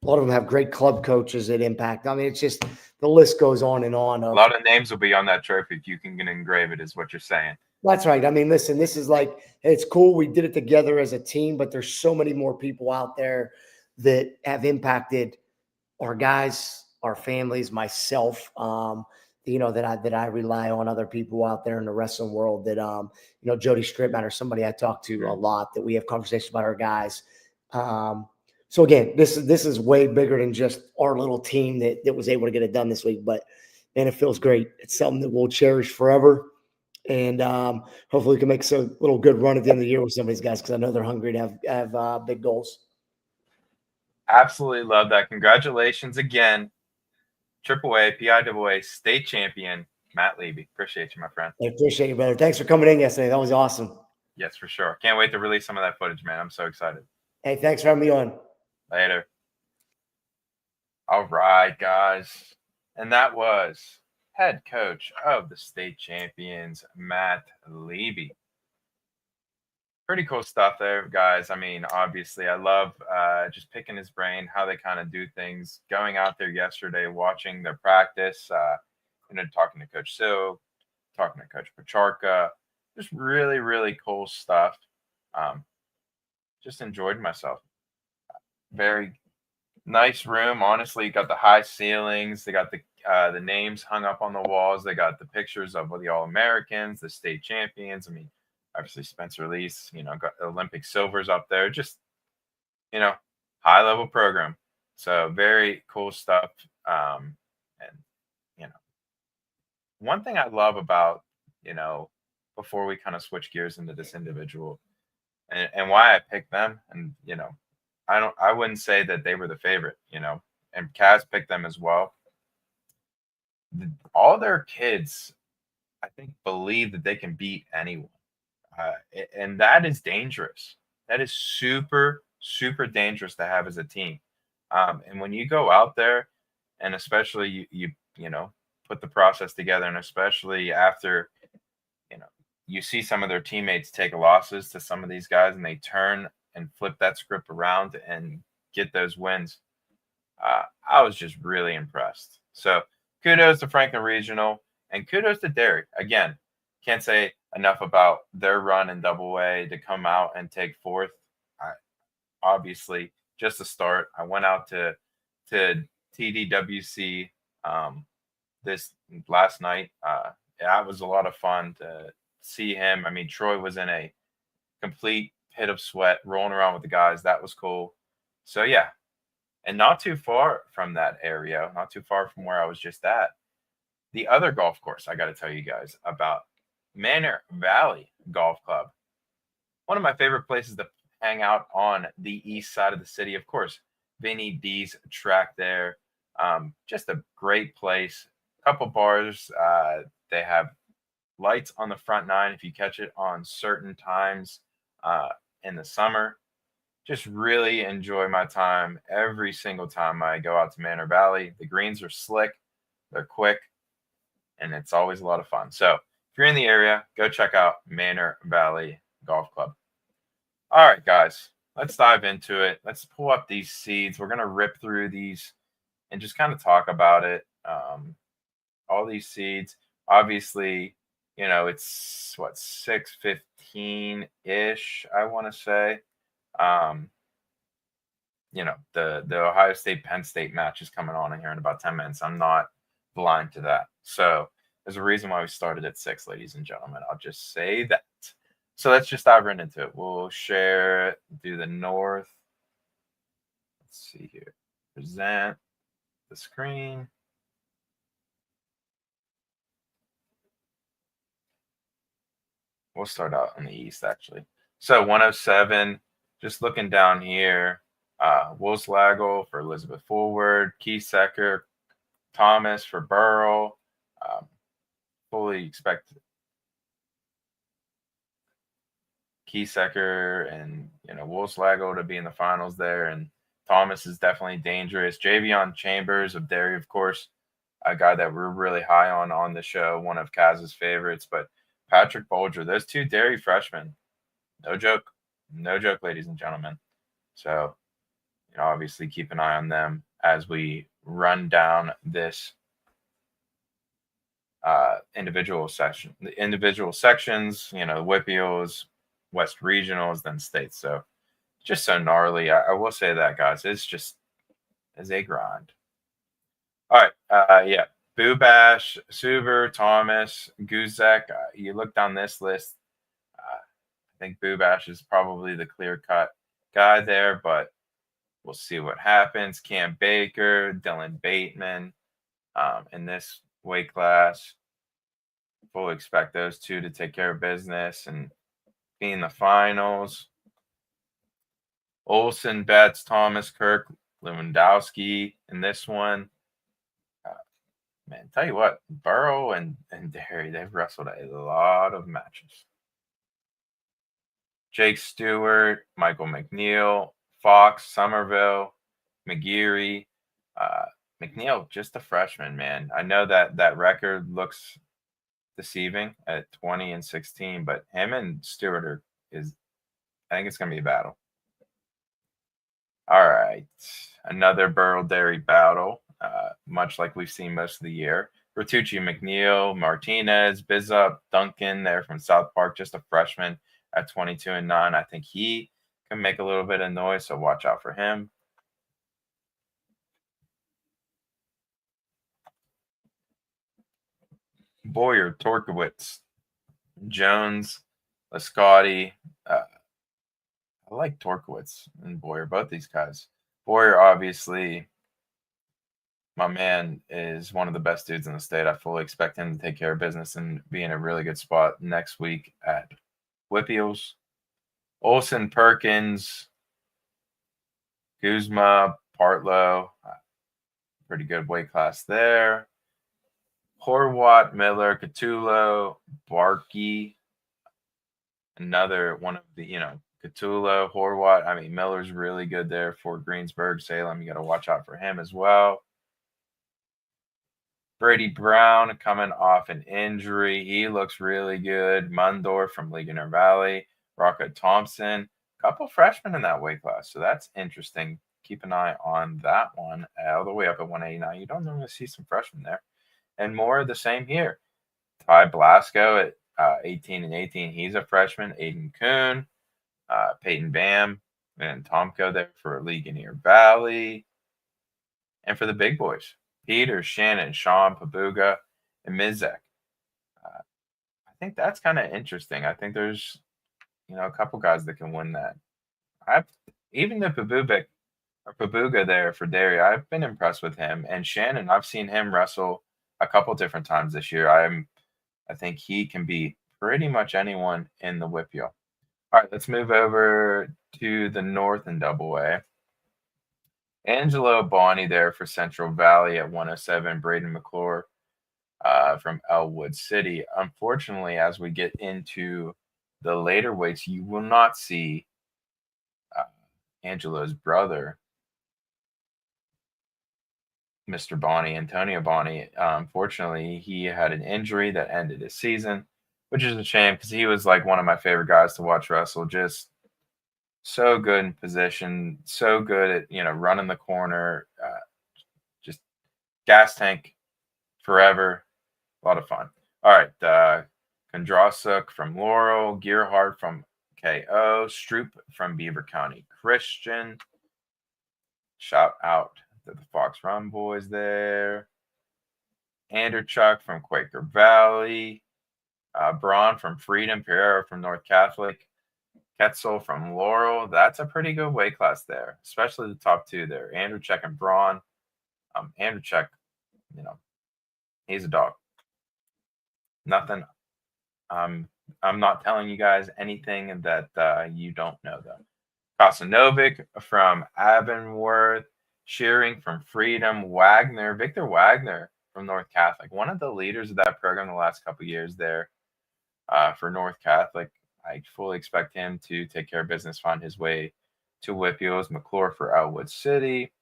a lot of them have great club coaches that impact. I mean, it's just the list goes on and on. A lot of names will be on that trophy if you can engrave it, is what you're saying. That's right. I mean, listen, this is like, hey, it's cool. We did it together as a team, but there's so many more people out there that have impacted our guys, our families, myself, that I rely on other people out there in the wrestling world that, Jody Stripman or somebody I talk to a lot, that we have conversations about our guys. So again, this is way bigger than just our little team that was able to get it done this week, but man, it feels great. It's something that we'll cherish forever. And hopefully we can make a little good run at the end of the year with some of these guys, because I know they're hungry to have big goals. Absolutely love that. Congratulations again. WPIAL state champion, Matt Levy. Appreciate you, my friend. I appreciate you, brother. Thanks for coming in yesterday. That was awesome. Yes, for sure. Can't wait to release some of that footage, man. I'm so excited. Hey, thanks for having me on. Later. All right, guys. And that was head coach of the state champions, Matt Levy. Pretty cool stuff there, guys. I mean, obviously, I love just picking his brain, how they kind of do things. Going out there yesterday, watching their practice, talking to Coach Sill, talking to Coach Pacharka, just really, really cool stuff. Just enjoyed myself. Very nice room. Honestly, got the high ceilings. They got the names hung up on the walls. They got the pictures of the All-Americans, the state champions. I mean, obviously Spencer Lease, got Olympic silvers up there. Just, high level program. So very cool stuff. And, one thing I love about, before we kind of switch gears into this individual and why I picked them, and, I wouldn't say that they were the favorite, and Kaz picked them as well. All their kids, I think, believe that they can beat anyone. And that is dangerous. That is super, super dangerous to have as a team. And when you go out there, and especially you put the process together, and especially after, you see some of their teammates take losses to some of these guys, and they turn and flip that script around and get those wins. I was just really impressed. So kudos to Franklin Regional, and kudos to Derek. Again, can't say enough about their run in Double A to come out and take fourth. Obviously, just a start. I went out to TDWC this last night. It was a lot of fun to see him. I mean, Troy was in a complete pit of sweat, rolling around with the guys. That was cool. So yeah, and not too far from that area, not too far from where I was just at, the other golf course I got to tell you guys about, Manor Valley Golf Club. One of my favorite places to hang out on the east side of the city. Of course, Vinny D's track there. Just a great place. Couple bars. They have lights on the front nine if you catch it on certain times in the summer. Just really enjoy my time every single time I go out to Manor Valley. The greens are slick, they're quick, and it's always a lot of fun. So if you're in the area, go check out Manor Valley Golf Club. All right, guys, let's dive into it. Let's pull up these seeds. We're going to rip through these and just kind of talk about it. All these seeds, obviously, it's 6:15-ish, I want to say. The Ohio State Penn State match is coming on in here in about 10 minutes. I'm not blind to that. So there's a reason why we started at 6, ladies and gentlemen. I'll just say that. So let's just dive right into it. We'll share, do the north. Let's see here. Present the screen. We'll start out in the east, actually. So 107, just looking down here, Wolfslagle for Elizabeth Forward, Keysecker, Thomas for Burrell. Fully expect Keysecker and Wolfslagle to be in the finals there, and Thomas is definitely dangerous. Javion Chambers of Derry, of course, a guy that we're really high on the show, one of Kaz's favorites. But Patrick Bolger, those two Derry freshmen, no joke, ladies and gentlemen. So, obviously keep an eye on them as we run down this individual sections, the WPIALs, West Regionals, then states. So just so gnarly. I will say that, guys. It's a grind. All right. Yeah. Boo Bash, Suber, Thomas, Guzek. You look down this list. I think Boo Bash is probably the clear-cut guy there, but we'll see what happens. Cam Baker, Dylan Bateman in this weight class. Fully expect those two to take care of business and be in the finals. Olsen, Betts, Thomas, Kirk, Lewandowski in this one. Man, tell you what, Burrow and Derry, they've wrestled a lot of matches. Jake Stewart, Michael McNeil, Fox, Somerville, McGeary. McNeil, just a freshman, man. I know that record looks deceiving at 20-16, but him and Stewart I think it's going to be a battle. All right. Another Burrow-Derry battle, much like we've seen most of the year. Bertucci, McNeil, Martinez, Bizup, Duncan there from South Park, just a freshman at 22-9. I think he can make a little bit of noise, so watch out for him. Boyer, Torkowitz, Jones, Lascotti. I like Torkowitz and Boyer, both these guys. Boyer, obviously, my man, is one of the best dudes in the state. I fully expect him to take care of business and be in a really good spot next week at WPIALs. Olsen, Perkins, Guzma, Partlow. Pretty good weight class there. Horwat, Miller, Catullo, Barkey. Another one of the, Catullo, Horwat. I mean, Miller's really good there for Greensburg, Salem. You got to watch out for him as well. Brady Brown coming off an injury. He looks really good. Mundorf from Ligonier Valley. Rocco Thompson. A couple freshmen in that weight class. So that's interesting. Keep an eye on that one. All the way up at 189. You don't normally see some freshmen there. And more of the same here. Ty Blasco at 18-18. He's a freshman. Aiden Kuhn, Peyton Bam, and Tomko there for Ligonier Valley. And for the big boys, Peter, Shannon, Sean, Pabuga, and Mizek. I think that's kind of interesting. I think there's, a couple guys that can win that. Even the Pabuga there for Derry, I've been impressed with him. And Shannon, I've seen him wrestle a couple different times this year. I think he can beat pretty much anyone in the WPIAL. All right, let's move over to the North in Double A. Angelo Bonnie there for Central Valley at 107. Braden McClure from Elwood City. Unfortunately, as we get into the later weights, you will not see Angelo's brother, Mr. Bonnie, Antonio Bonnie. Unfortunately, he had an injury that ended his season, which is a shame because he was like one of my favorite guys to watch wrestle. Just so good in position, so good at running the corner, just gas tank forever. A lot of fun. All right, Kondrasuk from Laurel, Gearhart from KO, Stroop from Beaver County Christian. Shout out to the Fox Run boys there. Anderchuk from Quaker Valley, Braun from Freedom, Pereira from North Catholic, Ketzel from Laurel. That's a pretty good weight class there, especially the top two there. Anderchuk and Braun. Anderchuk, he's a dog. Nothing. I'm not telling you guys anything that you don't know, though. Kosanovic from Avonworth, Shearing from Freedom, Victor Wagner from North Catholic, one of the leaders of that program the last couple of years there for North Catholic. I fully expect him to take care of business, find his way Two WPIALs, McClure for Elwood City.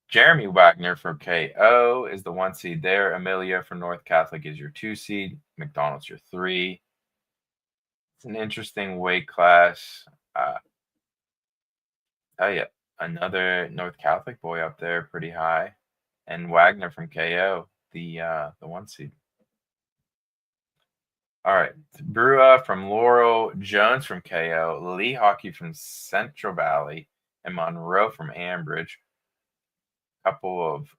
Jeremy Wagner from KO is the 1 seed there. Amelia from North Catholic is your 2 seed. McDonald's your 3. It's an interesting weight class. Oh yeah, another North Catholic boy up there, pretty high, and Wagner from KO, the 1 seed. All right, Brua from Laurel, Jones from KO, Lee Hockey from Central Valley, and Monroe from Ambridge. Couple of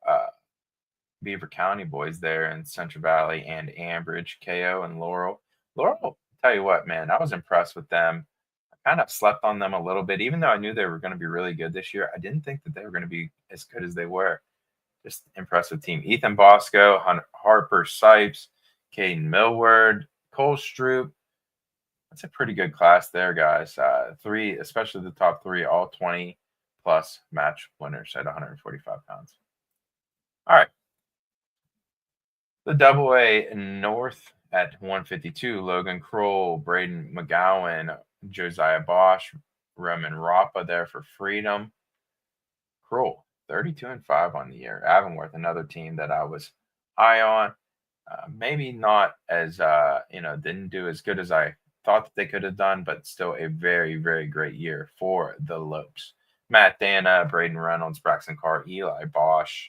Beaver County boys there in Central Valley and Ambridge, KO and Laurel. Laurel, tell you what, man, I was impressed with them. I kind of slept on them a little bit, even though I knew they were going to be really good this year. I didn't think that they were going to be as good as they were. Just impressive team. Ethan Bosco, Harper Sipes, Caden Millward, Cole Stroop. That's a pretty good class there, guys. 3, especially the top 3, all 20 plus match winners at 145 pounds. All right. The AA North at 152, Logan Kroll, Braden McGowan, Josiah Bosch, Roman Rapa there for Freedom. Kroll, 32-5 on the year. Avonworth, another team that I was high on. Maybe not as, didn't do as good as I thought that they could have done, but still a very, very great year for the Lopes. Matt Dana, Braden Reynolds, Braxton Carr, Eli Bosch.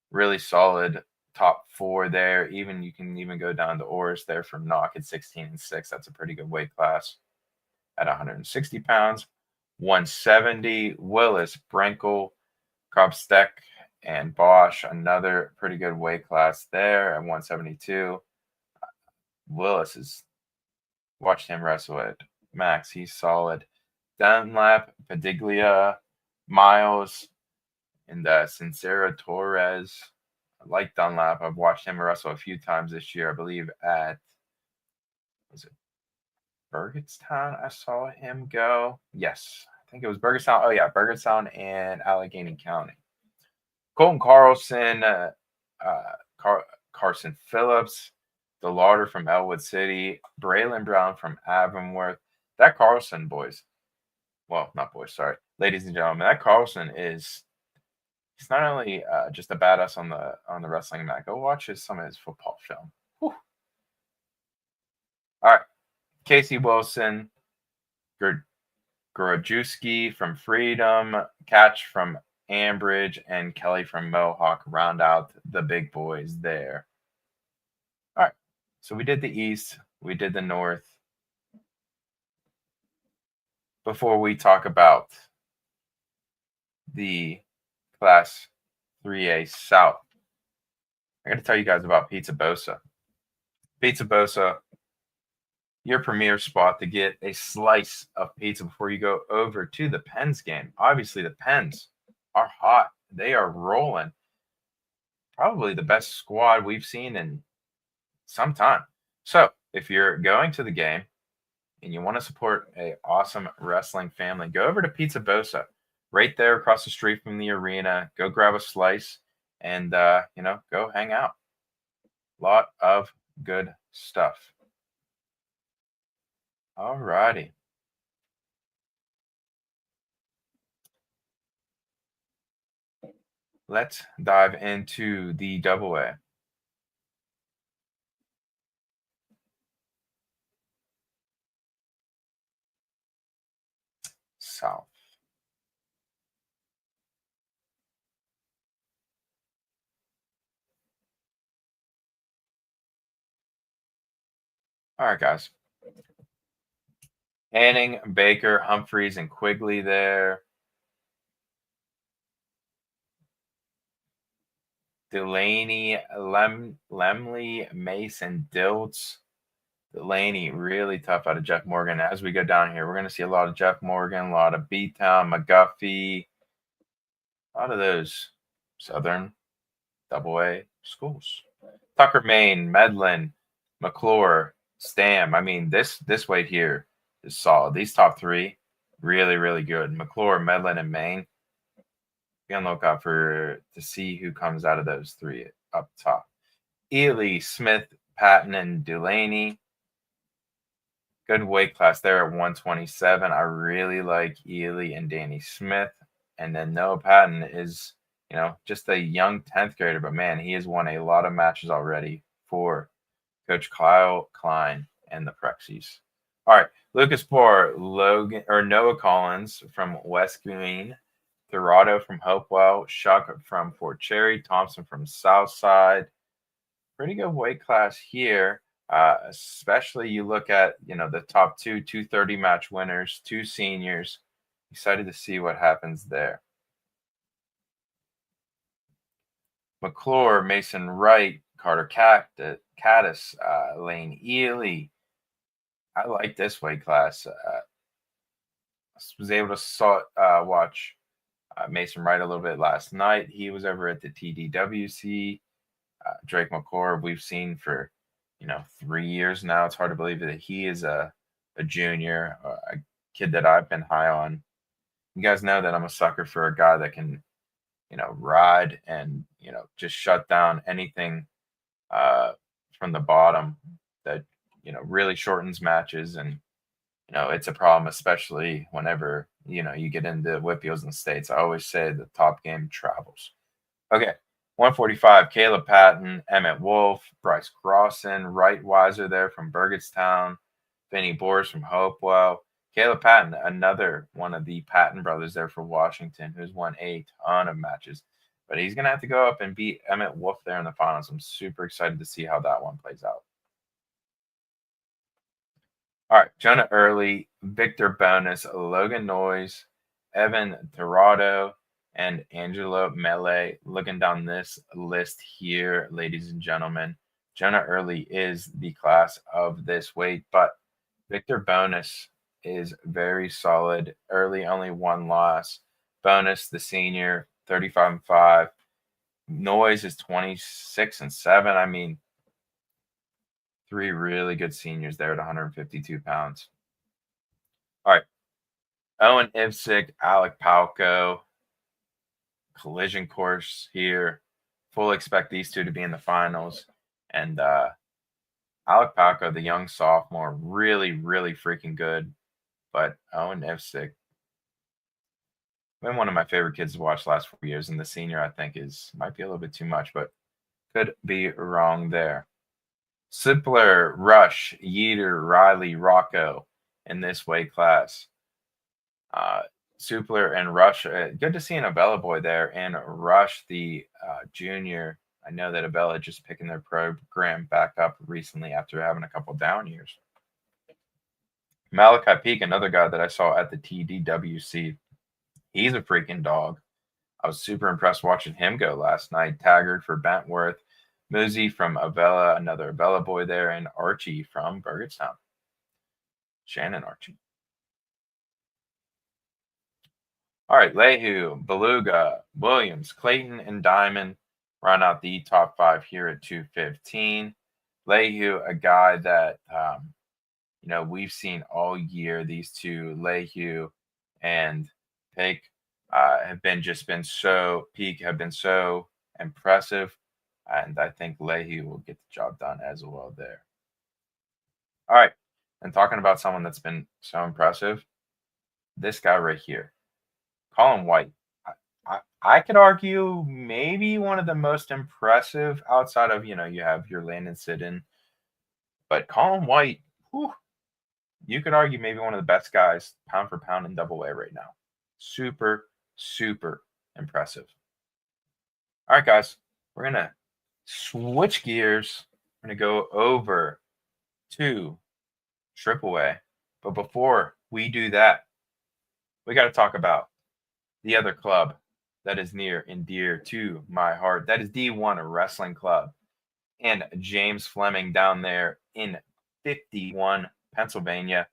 Really solid top 4 there. You can even go down to Oris there from Knock at 16-6. That's a pretty good weight class at 160 pounds. 170, Willis, Brenkel, Kropstek, and Bosch, another pretty good weight class there at 172. Willis is, watched him wrestle at max. He's solid. Dunlap, Padiglia, Miles, and Sincero Torres. I like Dunlap. I've watched him wrestle a few times this year. I believe at, was it Burgettstown? I saw him go. Yes, I think it was Burgettstown. Oh yeah, Burgettstown and Allegheny County. Colton Carlson, Carson Phillips, the Lauder from Elwood City, Braylon Brown from Avonworth. That Carlson, boys. Well, not boys, sorry. Ladies and gentlemen, that Carlson is, he's not only just a badass on the wrestling mat. Go watch some of his football film. Whew. All right. Casey Wilson, Gorojewski from Freedom, Catch from Ambridge, and Kelly from Mohawk round out the big boys there. All right. So we did the East. We did the North. Before we talk about the Class 3A South, I'm going to tell you guys about Pizza Bosa. Pizza Bosa, your premier spot to get a slice of pizza before you go over to the Pens game. Obviously, the Pens are hot. They are rolling. Probably the best squad we've seen in some time. So if you're going to the game and you want to support an awesome wrestling family, go over to Pizza Bosa, right there across the street from the arena. Go grab a slice and, go hang out. Lot of good stuff. All righty. Let's dive into the AA. South. All right, guys. Hanning, Baker, Humphreys, and Quigley there. Delaney, Lemley, Mason, Diltz. Delaney, really tough out of Jeff Morgan. As we go down here, we're going to see a lot of Jeff Morgan, a lot of B-Town, McGuffey, a lot of those Southern AA schools. Tucker, Maine, Medlin, McClure, Stam. I mean, this weight here is solid. These top 3, really, really good. McClure, Medlin, and Maine. Be on the lookout to see who comes out of those 3 up top. Ely, Smith, Patton, and Delaney. Good weight class there at 127. I really like Ely and Danny Smith. And then Noah Patton is, just a young 10th grader, but man, he has won a lot of matches already for Coach Kyle Klein and the Prexies. All right, Lucas Poor, Noah Collins from West Green, Dorado from Hopewell, Shuck from Fort Cherry, Thompson from Southside. Pretty good weight class here. Especially you look at the top 230 match winners, 2 seniors. Excited to see what happens there. McClure, Mason Wright, Carter Caddis, Lane Ely. I like this weight class. Was able to watch Mason Wright a little bit last night. He was over at the TDWC. Drake McClure, we've seen for 3 years now. It's hard to believe that he is a junior, a kid that I've been high on. You guys know that I'm a sucker for a guy that can ride and just shut down anything from the bottom that really shortens matches. And it's a problem, especially whenever you get into WPIALs and states. I always say the top game travels. Okay, 145, Caleb Patton, Emmett Wolf, Bryce Crossan, Wright Weiser there from Burgettstown, Vinny Boers from Hopewell. Caleb Patton, another one of the Patton brothers there for Washington, who's won a ton of matches. But he's going to have to go up and beat Emmett Wolf there in the finals. I'm super excited to see how that one plays out. All right, Jonah Early, Victor Bonus, Logan Noyes, Evan Dorado, and Angelo Mele. Looking down this list here, ladies and gentlemen, Jonah Early is the class of this weight, but Victor Bonus is very solid. Early only 1 loss. Bonus, the senior, 35-5. Noyes is 26-7. I mean, 3 really good seniors there at 152 pounds. All right. Owen Ivsick, Alec Palco, collision course here. Fully expect these two to be in the finals. And Alec Palco, the young sophomore, really, really freaking good. But Owen Ivsick, been one of my favorite kids to watch the last 4 years. And the senior, I think, might be a little bit too much, but could be wrong there. Sipler, Rush, Yeater, Riley, Rocco in this weight class. Supler and Rush, good to see an Abella boy there. And Rush, the junior. I know that Abella just picking their program back up recently after having a couple down years. Malachi Peak, another guy that I saw at the TDWC. He's a freaking dog. I was super impressed watching him go last night. Taggart for Bentworth. Muzi from Avella, another Avella boy there, and Archie from Burgettstown. Shannon Archie. All right, Lehu, Beluga, Williams, Clayton, and Diamond round out the top 5 here at 215. Lehu, a guy that we've seen all year. These two, Lehu and Peak, have been so impressive. And I think Leahy will get the job done as well there. All right. And talking about someone that's been so impressive, this guy right here, Colin White. I could argue maybe one of the most impressive outside of, you have your Landon Sidden. But Colin White, you could argue maybe one of the best guys pound for pound in double A right now. Super, super impressive. All right, guys. We're going to switch gears. We're going to go over to AAA. But before we do that, we got to talk about the other club that is near and dear to my heart. That is D1 Wrestling Club and James Fleming down there in 51, Pennsylvania.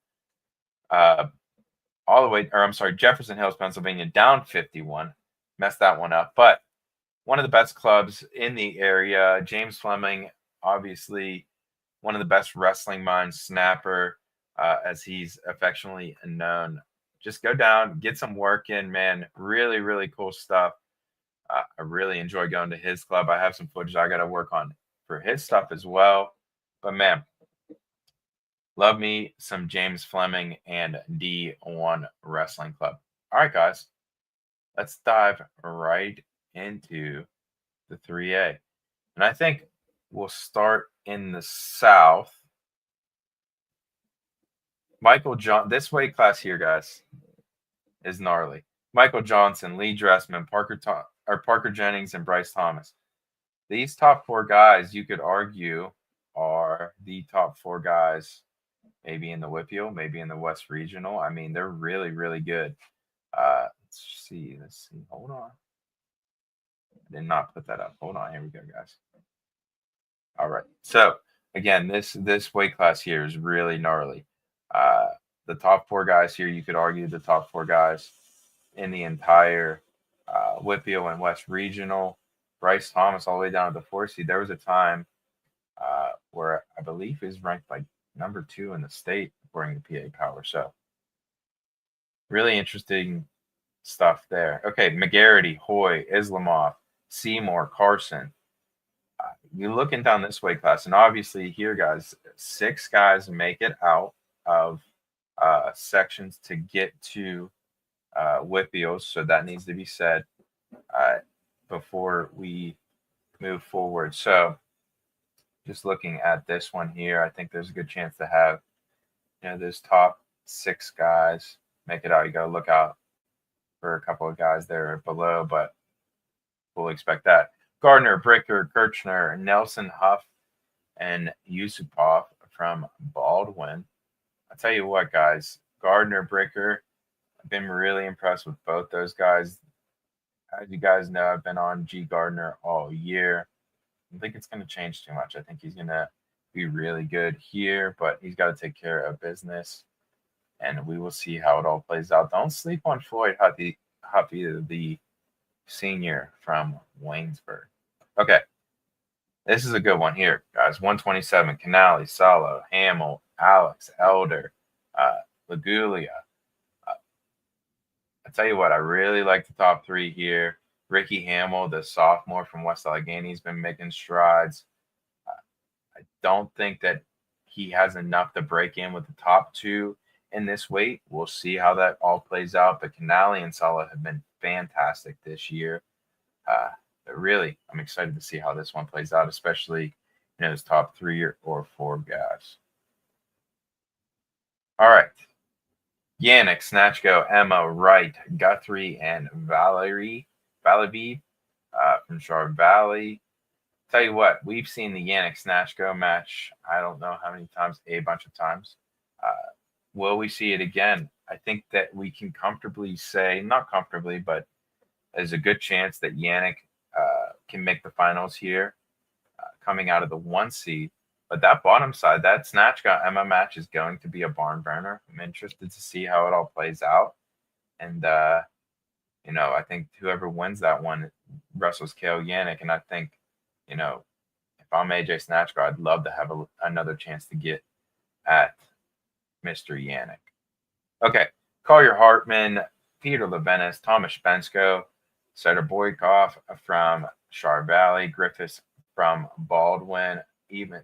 Jefferson Hills, Pennsylvania, down 51. Messed that one up. But one of the best clubs in the area. James Fleming, obviously one of the best wrestling minds, Snapper, as he's affectionately known. Just go down, get some work in, man. Really, really cool stuff. I really enjoy going to his club. I have some footage I got to work on for his stuff as well. But, man, Love me some James Fleming and D1 Wrestling Club. All right, guys, let's dive right into the 3A. And I think we'll start in the South. This weight class here, guys, is gnarly. Michael Johnson, Lee Dressman, Parker Jennings, and Bryce Thomas. These top 4 guys, you could argue, are the top 4 guys, maybe in the WPIAL, maybe in the West Regional. I mean, they're really, really good. Let's see. Hold on. I did not put that up. Hold on. Here we go, guys. All right. So again, this weight class here is really gnarly. The top 4 guys here, you could argue the top 4 guys in the entire WPIAL and West Regional. Bryce Thomas all the way down to the 4 seed. There was a time where I believe he's ranked like number 2 in the state according to PA Power. So really interesting stuff there. Okay, McGarity, Hoy, Islamov, Seymour, Carson. You're looking down this weight class, and obviously here, guys, 6 guys make it out of sections to get to WPIALs, so that needs to be said before we move forward. So just looking at this one here, I think there's a good chance to have, those top 6 guys make it out. You got to look out for a couple of guys there below, but we'll expect that. Gardner, Bricker, Kirchner, Nelson, Huff, and Yusupov from Baldwin. I'll tell you what, guys, Gardner, Bricker, I've been really impressed with both those guys. As you guys know, I've been on G. Gardner all year. I don't think it's going to change too much. I think he's going to be really good here, but he's got to take care of business, and we will see how it all plays out. Don't sleep on Floyd Huffy, the senior from Waynesburg. Okay, this is a good one here, guys. 127, Canali, Salo, Hamill, Alex, Elder, Lagulia. I tell you what, I really like the top 3 here. Ricky Hamill, the sophomore from West Allegheny, has been making strides. I don't think that he has enough to break in with the top 2 in this weight. We'll see how that all plays out. But Canali and Sala have been fantastic this year. But really, I'm excited to see how this one plays out, especially those top 3 or 4 guys. All right. Yannick, Snatchko, Emma, Wright, Guthrie, and Valerie from Sharp Valley. Tell you what, we've seen the Yannick Snatchko match, I don't know how many times, a bunch of times. Will we see it again? I think that we can comfortably say, not comfortably, but there's a good chance that Yannick can make the finals here, coming out of the 1 seed. But that bottom side, that Snatchko Emma match is going to be a barn burner. I'm interested to see how it all plays out. And, I think whoever wins that one wrestles Kale Yannick. And I think, if I'm AJ Snatchko, I'd love to have another chance to get at Mr. Yannick. Okay, Collier Hartman, Peter Levenis, Thomas Spensko, Sutter Boykoff from Char Valley, Griffiths from Baldwin, even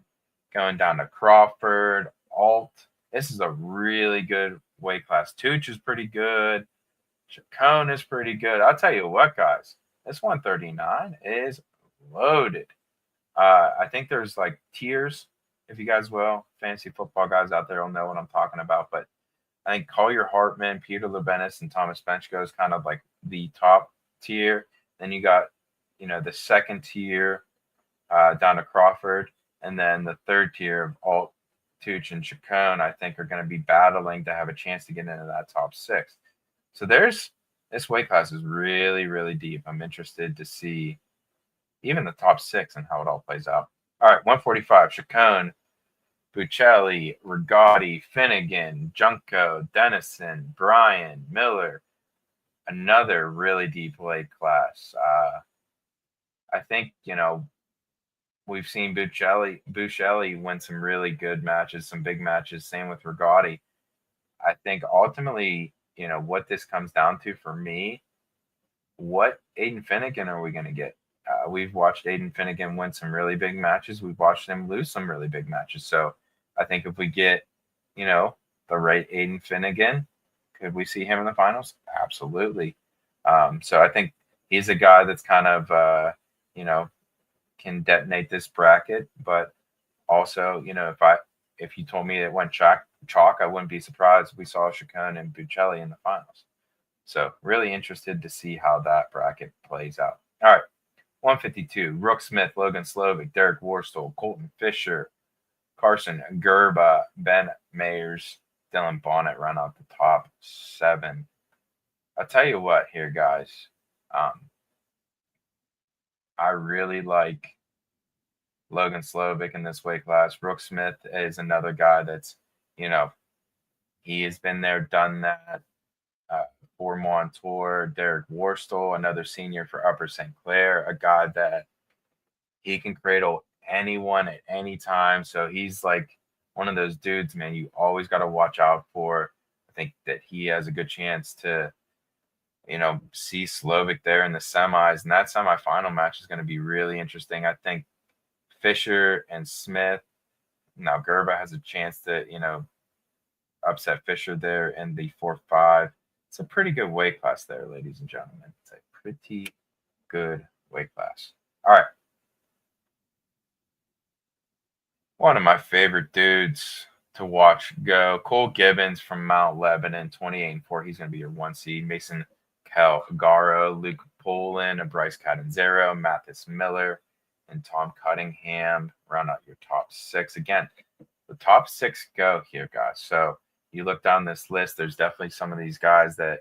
going down to Crawford, Alt. This is a really good weight class. Tooch is pretty good. Chacon is pretty good. I'll tell you what, guys, this 139 is loaded. I think there's like tiers, if you guys will. Fantasy football guys out there will know what I'm talking about. But I think Collier Hartman, Peter Lebenis, and Thomas Benchko is kind of like the top tier. Then you got, the second tier down to Crawford. And then the third tier of Alt, Tooch, and Chacon, I think, are going to be battling to have a chance to get into that top 6. So this weight class is really, really deep. I'm interested to see even the top 6 and how it all plays out. All right, 145, Chacon, Buccelli, Rigotti, Finnegan, Junko, Dennison, Bryan, Miller. Another really deep weight class. I think, we've seen Buccelli win some really good matches, some big matches. Same with Rigotti. I think ultimately, what this comes down to for me, what Aiden Finnegan are we going to get? We've watched Aiden Finnegan win some really big matches. We've watched him lose some really big matches. So I think if we get the right Aiden Finnegan. Could we see him in the finals? Absolutely. So I think he's a guy that's kind of, can detonate this bracket. But also, if you told me it went chalk, I wouldn't be surprised if we saw Chacon and Buccelli in the finals. So really interested to see how that bracket plays out. All right. 152, Rook Smith, Logan Slovic, Derek Warstall, Colton Fisher, Carson Gerba, Ben Mayers, Dylan Bonnet run out the top 7. I'll tell you what here, guys. I really like Logan Slovic in this weight class. Rook Smith is another guy that's, he has been there, done that. For Montour, Derek Warstall, another senior for Upper St. Clair, a guy that he can cradle anyone at any time. So he's like one of those dudes, man, you always got to watch out for. I think that he has a good chance to, see Slovic there in the semis. And that semifinal match is going to be really interesting. I think Fisher and Smith, now Gerba has a chance to, upset Fisher there in the 4-5. It's a pretty good weight class there, ladies and gentlemen. It's a pretty good weight class. All right. One of my favorite dudes to watch go, Cole Gibbons from Mount Lebanon, 28-4. He's going to be your 1 seed. Mason Calgaro, Luke Poland, and Bryce Catanzaro, Mathis Miller, and Tom Cunningham round out your top 6. Again, the top 6 go here, guys. So you look down this list, there's definitely some of these guys that,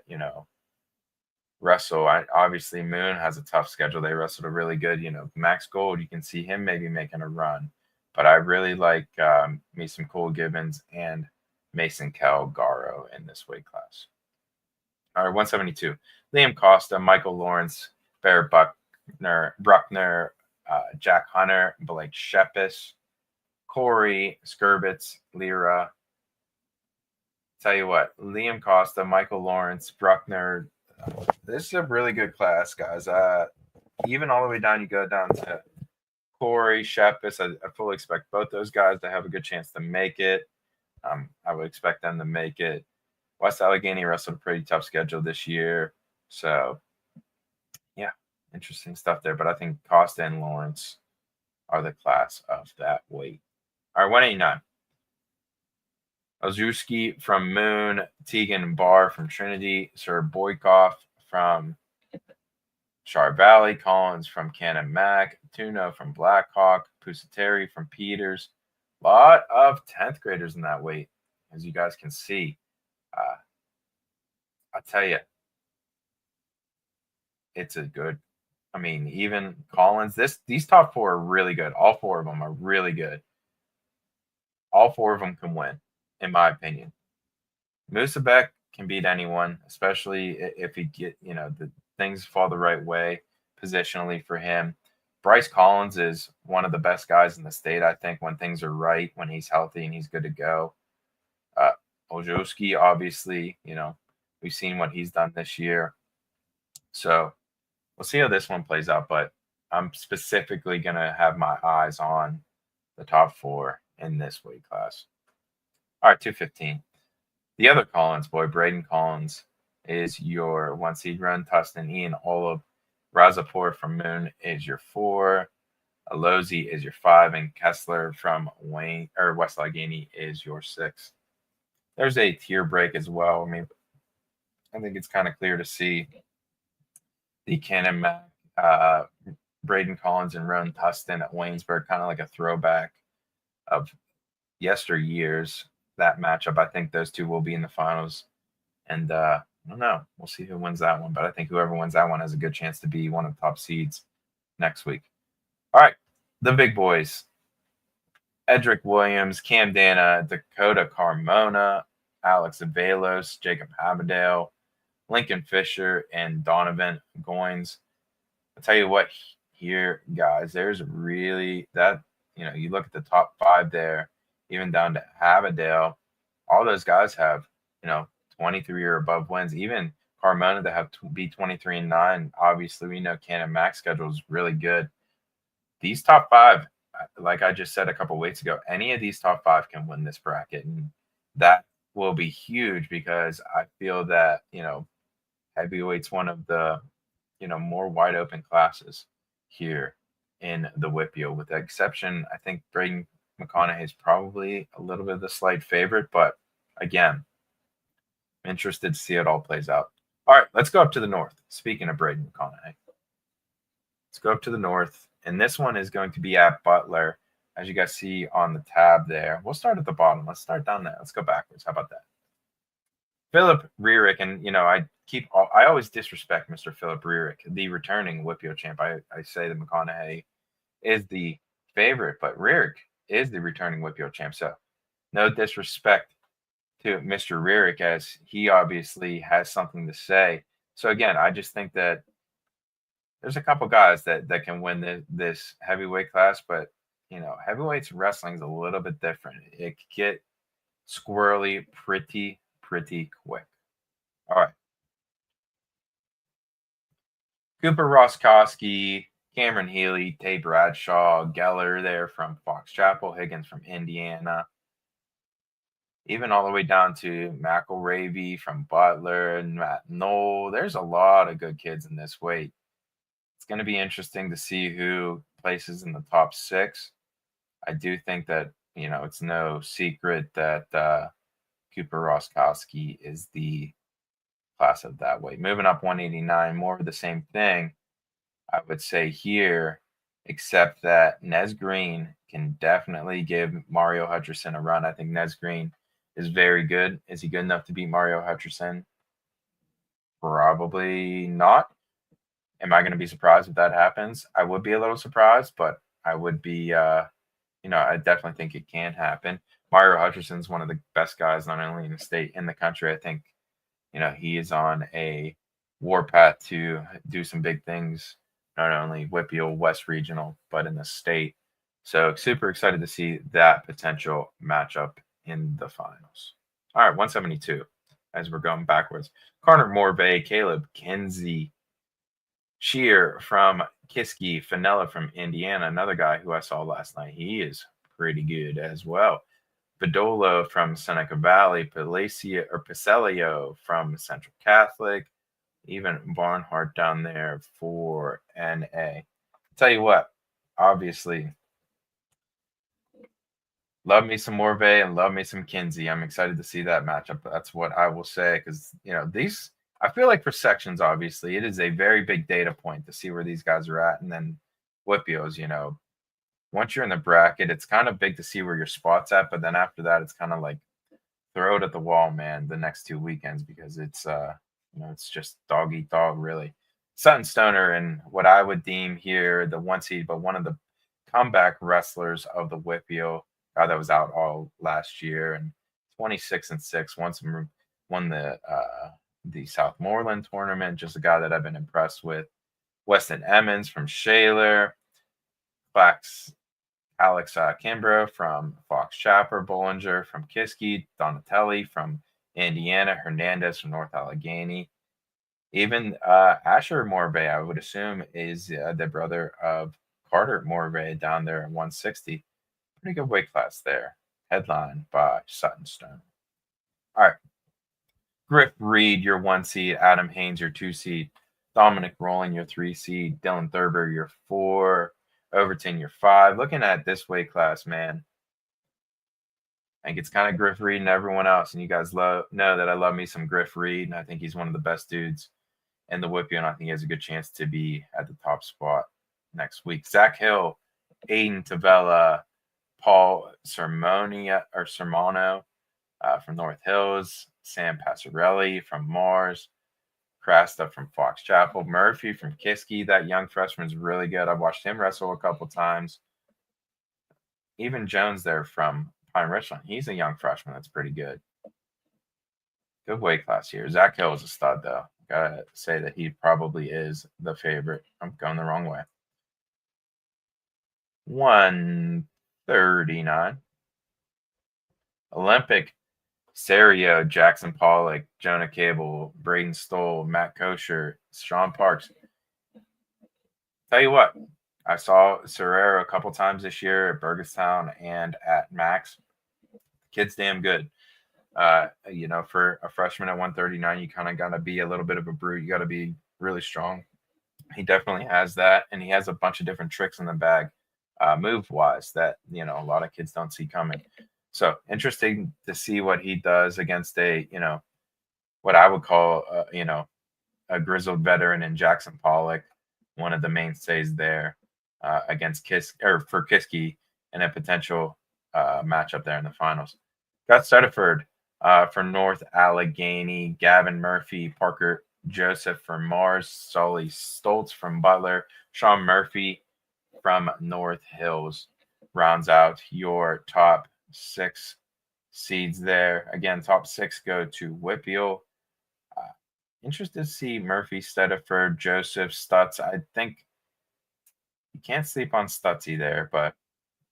wrestle. Obviously, Moon has a tough schedule. They wrestled a really good, Max Gold. You can see him maybe making a run. But I really like me some Cole Gibbons and Mason Calgaro in this weight class. All right, 172. Liam Costa, Michael Lawrence, Bear Bruckner, Jack Hunter, Blake Shepis, Corey Skurbitz, Lyra. Tell you what, Liam Costa, Michael Lawrence, Bruckner. This is a really good class, guys. Even all the way down, you go down to Corey Shepis. I fully expect both those guys to have a good chance to make it. I would expect them to make it. West Allegheny wrestled a pretty tough schedule this year. So, yeah, interesting stuff there. But I think Costa and Lawrence are the class of that weight. All right, 189. Ozuski from Moon, Tegan Barr from Trinity, Sir Boykoff from Char Valley, Collins from Cannon Mac, Tuno from Blackhawk, Pusateri from Peters. A lot of 10th graders in that weight, as you guys can see. I tell you, it's a good. I mean, even Collins. These top 4 are really good. All 4 of them are really good. All 4 of them can win, in my opinion. Musabek can beat anyone, especially if he the things fall the right way positionally for him. Bryce Collins is one of the best guys in the state, I think, when things are right, when he's healthy and he's good to go. Ojoski, obviously, we've seen what he's done this year. So we'll see how this one plays out, but I'm specifically going to have my eyes on the top 4 in this weight class. All right, 215. The other Collins boy, Braden Collins, is your 1 seed. Run Tustin, Ian Olab, Razapur from Moon is your 4. Alozi is your 5, and Kessler from West Allegheny is your 6. There's a tier break as well. I mean, I think it's kind of clear to see the Cannon Mac, Braden Collins, and Ron Tustin at Waynesburg, kind of like a throwback of yesteryears. That matchup, I think those two will be in the finals. And I don't know. We'll see who wins that one. But I think whoever wins that one has a good chance to be one of the top seeds next week. All right. The big boys. Edric Williams, Cam Dana, Dakota Carmona, Alex Avalos, Jacob Haberdale, Lincoln Fisher, and Donovan Goins. I'll tell you what here, guys, there's really that, you look at the top 5 there, even down to Haberdale, all those guys have, 23 or above wins. Even Carmona that have to be 23-9. Obviously, we know Cannon Mac's schedule is really good. These top 5, like I just said a couple weeks ago, any of these top 5 can win this bracket. And that will be huge because I feel that, heavyweight's one of the, more wide open classes here in the WPIAL. With the exception, I think Braden McConaughey is probably a little bit of the slight favorite, but again, I'm interested to see how it all plays out. All right, let's go up to the north. Speaking of Braden McConaughey, let's go up to the north, and this one is going to be at Butler, as you guys see on the tab there. We'll start at the bottom. Let's start down there. Let's go backwards. How about that? Philip Rearick, and I always disrespect Mr. Philip Rearick, the returning WPIAL champ. I say that McConaughey is the favorite, but Rearick is the returning WPIAL champ. So no disrespect to Mr. Rearick, as he obviously has something to say. So again, I just think that there's a couple guys that can win this heavyweight class, but heavyweights wrestling is a little bit different. It could get squirrely pretty quick. All right. Cooper Roskowski, Cameron Healy, Tay Bradshaw, Geller there from Fox Chapel, Higgins from Indiana, even all the way down to McElravy from Butler and Matt Knoll. There's a lot of good kids in this weight. It's going to be interesting to see who places in the top 6. I do think that, it's no secret that Cooper Roskowski is the class of that weight. Moving up 189, more of the same thing, I would say here, except that Nez Green can definitely give Mario Hutcherson a run. I think Nez Green is very good. Is he good enough to beat Mario Hutcherson? Probably not. Am I going to be surprised if that happens? I would be a little surprised, but I would be, I definitely think it can happen. Mario Hutcherson's one of the best guys, not only in the state, in the country. I think, he is on a warpath to do some big things, not only WPIAL West Regional, but in the state. So super excited to see that potential matchup in the finals. All right, 172, as we're going backwards. Connor Morvay, Caleb Kinsey, Shear from Kiski, Fenella from Indiana, another guy who I saw last night. He is pretty good as well. Bedola from Seneca Valley, Picelio from Central Catholic, even Barnhart down there for NA. Tell you what, obviously, love me some Morvay and love me some Kinsey. I'm excited to see that matchup. That's what I will say, because these, I feel like for sections, obviously, it is a very big data point to see where these guys are at, and then WPIALs, once you're in the bracket, it's kind of big to see where your spot's at, but then after that, it's kind of like throw it at the wall, man, the next 2 weekends, because it's it's just dog eat dog, really. Sutton Stoner, and what I would deem here the 1 seed, but one of the comeback wrestlers of the WPIAL, guy that was out all last year, and 26-6, won the Southmoreland tournament. Just a guy that I've been impressed with. Weston Emmons from Shaler, Alex Kimbrough from Fox Chapel, Bollinger from Kiski, Donatelli from Indiana, Hernandez from North Allegheny. Even Asher Morvay, I would assume, is the brother of Carter Morvay down there at 160. Pretty good weight class there. Headlined by Sutton Stone. All right. Griff Reed, your 1 seed. Adam Haynes, your 2 seed. Dominic Rowling, your 3 seed. Dylan Thurber, your 4. Overton, your 5. Looking at this weight class, man, I think it's kind of Griff Reed and everyone else. And you guys know that I love me some Griff Reed, and I think he's one of the best dudes in the WPIAL, and I think he has a good chance to be at the top spot next week. Zach Hill, Aiden Tavella, Paul Sermano from North Hills, Sam Passarelli from Mars, Crasta from Fox Chapel, Murphy from Kiski. That young freshman's really good. I've watched him wrestle a couple times. Even Jones there from Pine Richland. He's a young freshman that's pretty good. Good weight class here. Zach Hill is a stud, though. Gotta say that he probably is the favorite. I'm going the wrong way. 139. Olympic. Serio, Jackson Pollock, Jonah Cable, Braden Stoll, Matt Kosher, Sean Parks. Tell you what, I saw Serrero a couple times this year at Burgestown and at Max. Kid's damn good. For a freshman at 139, you kind of got to be a little bit of a brute. You got to be really strong. He definitely has that, and he has a bunch of different tricks in the bag, move-wise, that a lot of kids don't see coming. So interesting to see what he does against what I would call, a grizzled veteran in Jackson Pollock, one of the mainstays there, against for Kiski in a potential matchup there in the finals. Got Studiford for North Allegheny, Gavin Murphy, Parker Joseph from Mars, Sully Stoltz from Butler, Sean Murphy from North Hills rounds out your top 6 seeds there. Again, top 6 go to WPIAL. Interested to see Murphy, Studiford, Joseph, Stutz. I think you can't sleep on Stutzy there, but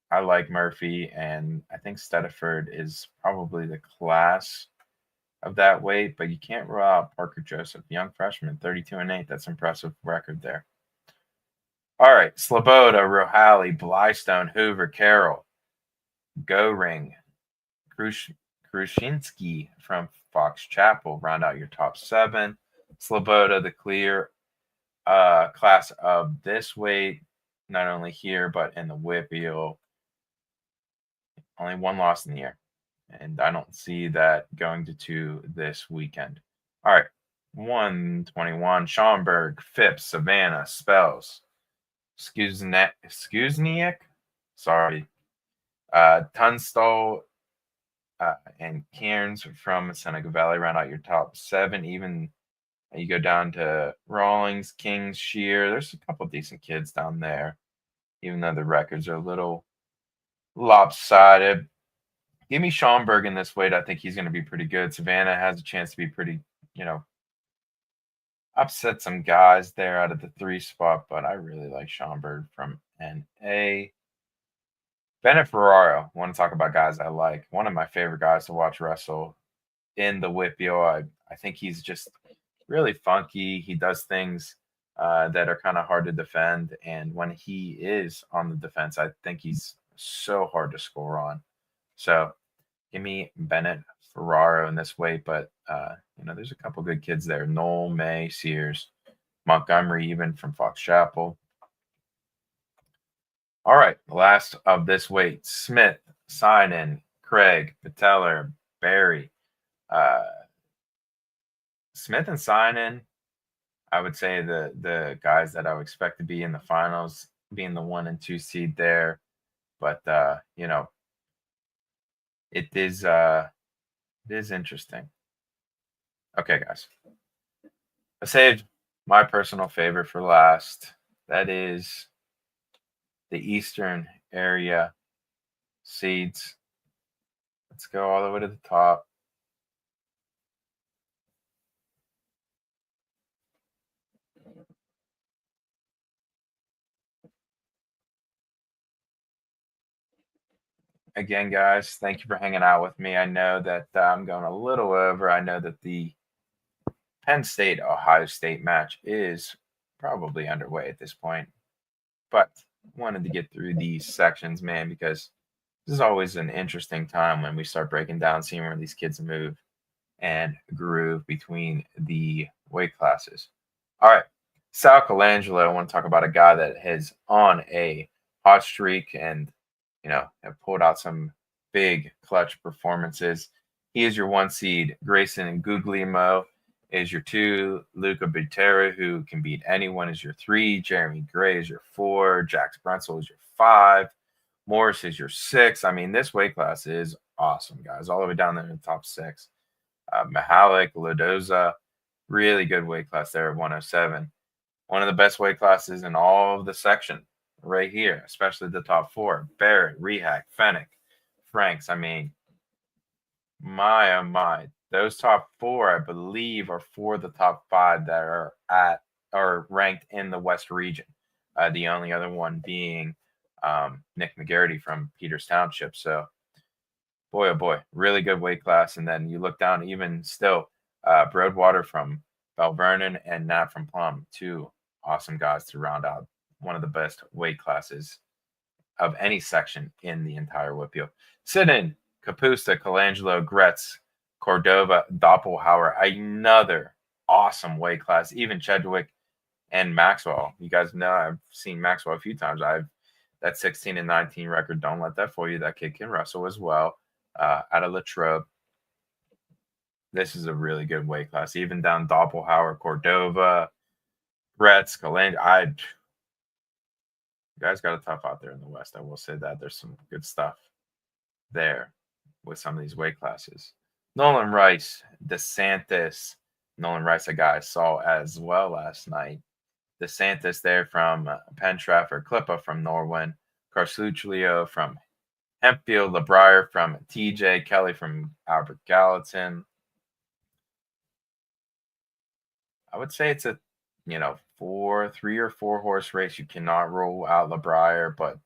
I like Murphy, and I think Studiford is probably the class of that weight, but you can't rule out Parker Joseph, young freshman, 32-8. That's impressive record there. All right, Sloboda, Rohali, Blystone, Hoover, Carroll, Goring, Krushinski from Fox Chapel round out your top 7. Sloboda, the clear class of this weight, not only here but in the WPIAL. Only 1 loss in the year, and I don't see that going to 2 this weekend. All right, 121, Schaumburg, Phipps, Savannah, Spells, Skuzniak, sorry, Tunstall, and Cairns from Seneca Valley round out your top 7. Even you go down to Rawlings, Kings, Shear. There's a couple decent kids down there, even though the records are a little lopsided. Give me Schaumburg in this weight. I think he's going to be pretty good. Savannah has a chance to be pretty, upset some guys there out of the 3 spot, but I really like Schaumburg from NA. Bennett Ferraro. Want to talk about guys I like. One of my favorite guys to watch wrestle in the WPIAL. I think he's just really funky. He does things that are kind of hard to defend, and when he is on the defense, I think he's so hard to score on. So give me Bennett Ferraro in this weight, but there's a couple good kids there. Noel, May, Sears, Montgomery, even from Fox Chapel. All right, last of this weight: Smith, Sinan, Craig, Pateller, Barry. Smith and Sinan, I would say the guys that I would expect to be in the finals, being the 1 and 2 seed there. But it is interesting. Okay, guys. I saved my personal favorite for last. That is the Eastern area seeds. Let's go all the way to the top. Again, guys, thank you for hanging out with me. I know that I'm going a little over. I know that the Penn State-Ohio State match is probably underway at this point, but wanted to get through these sections, man, because this is always an interesting time when we start breaking down, seeing where these kids move and groove between the weight classes. All right, Sal Colangelo. I want to talk about a guy that is on a hot streak and have pulled out some big clutch performances. He is your 1 seed. Grayson Guglielmo is your 2. Luca Butera, who can beat anyone, is your 3. Jeremy Gray is your 4. Jax Brunzel is your 5. Morris is your 6. I mean, this weight class is awesome, guys. All the way down there in the top 6. Mahalik, Lodoza, really good weight class there at 107. One of the best weight classes in all of the section right here, especially the top 4. Barrett, Rehak, Fennec, Franks. I mean, my oh my. Those top 4, I believe, are 4 of the top 5 that are ranked in the West region. The only other one being Nick McGarity from Peters Township. So, boy, oh boy, really good weight class. And then you look down, even still, Broadwater from Bell Vernon and Nat from Plum, 2 awesome guys to round out one of the best weight classes of any section in the entire WPIAL. Sidon, Capusta, Colangelo, Gretz, Cordova, Doppelhauer, another awesome weight class. Even Chedwick and Maxwell. You guys know I've seen Maxwell a few times. That 16 and 19 record. Don't let that fool you. That kid can wrestle as well. Out of Latrobe. This is a really good weight class. Even down Doppelhauer, Cordova, Brett, Scaland. You guys got it tough out there in the West. I will say that. There's some good stuff there with some of these weight classes. Nolan Rice, DeSantis. Nolan Rice, a guy I saw as well last night. DeSantis there from Penn Trafford, Klippa from Norwin, Carsuccio from Hempfield, LeBrier from TJ, Kelly from Albert Gallatin. I would say it's a 3 or 4 horse race. You cannot roll out LeBrier, but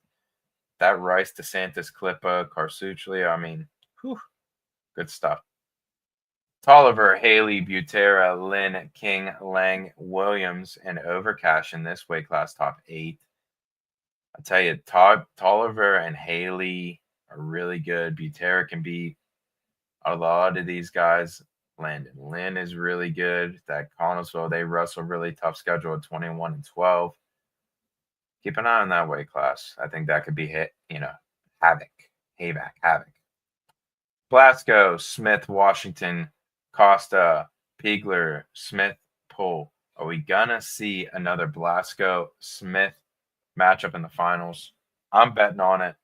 that Rice, DeSantis, Klippa, Carsuccio, good stuff. Tolliver, Haley, Butera, Lynn, King, Lang, Williams, and Overcash in this weight class, top 8. I tell you, Tolliver and Haley are really good. Butera can beat a lot of these guys. Landon Lynn is really good. That Connellsville, they wrestle really tough schedule at 21 and 12. Keep an eye on that weight class. I think that could be havoc. Blasco, Smith, Washington, Costa, Pigler, Smith, Pull. Are we gonna see another Blasco Smith matchup in the finals? I'm betting on it.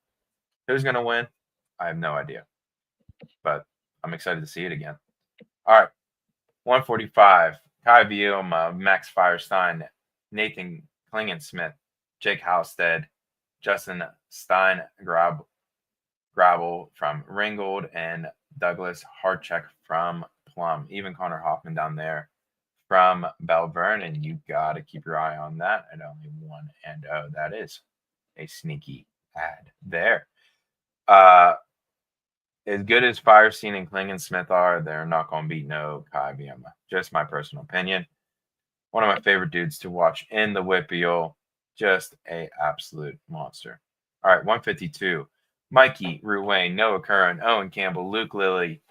Who's gonna win? I have no idea, but I'm excited to see it again. All right, 145. Kai Bielma, Max Firestein, Nathan Klingensmith, Jake Halstead, Justin Stein Gravel from Ringgold, and Douglas Hartcheck from Plum. Even Connor Hoffman down there from Bell Vernon. You got to keep your eye on that at only 1-0. That is a sneaky ad there. As good as Firestein and Klingensmith are, they're not going to beat no Kai Bielma. Just my personal opinion. One of my favorite dudes to watch in the WPIAL. Just a absolute monster. All right, 152. Mikey Ruane, Noah Curran, Owen Campbell, Luke Lilly,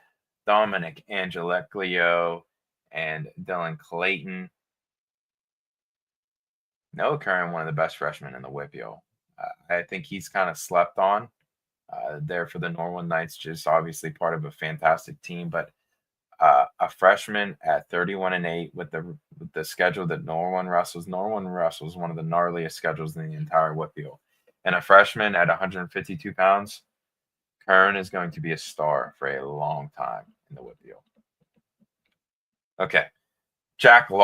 Dominic Angeliclio, and Dylan Clayton. Noah Curran, one of the best freshmen in the WPIAL. I think he's kind of slept on there for the Norwin Knights, just obviously part of a fantastic team, but a freshman at 31 and 8 with the schedule that Norwin wrestles. Norwin wrestles one of the gnarliest schedules in the entire WPIAL. And a freshman at 152 pounds, Curran is going to be a star for a long time in the WPIAL. Okay. Christian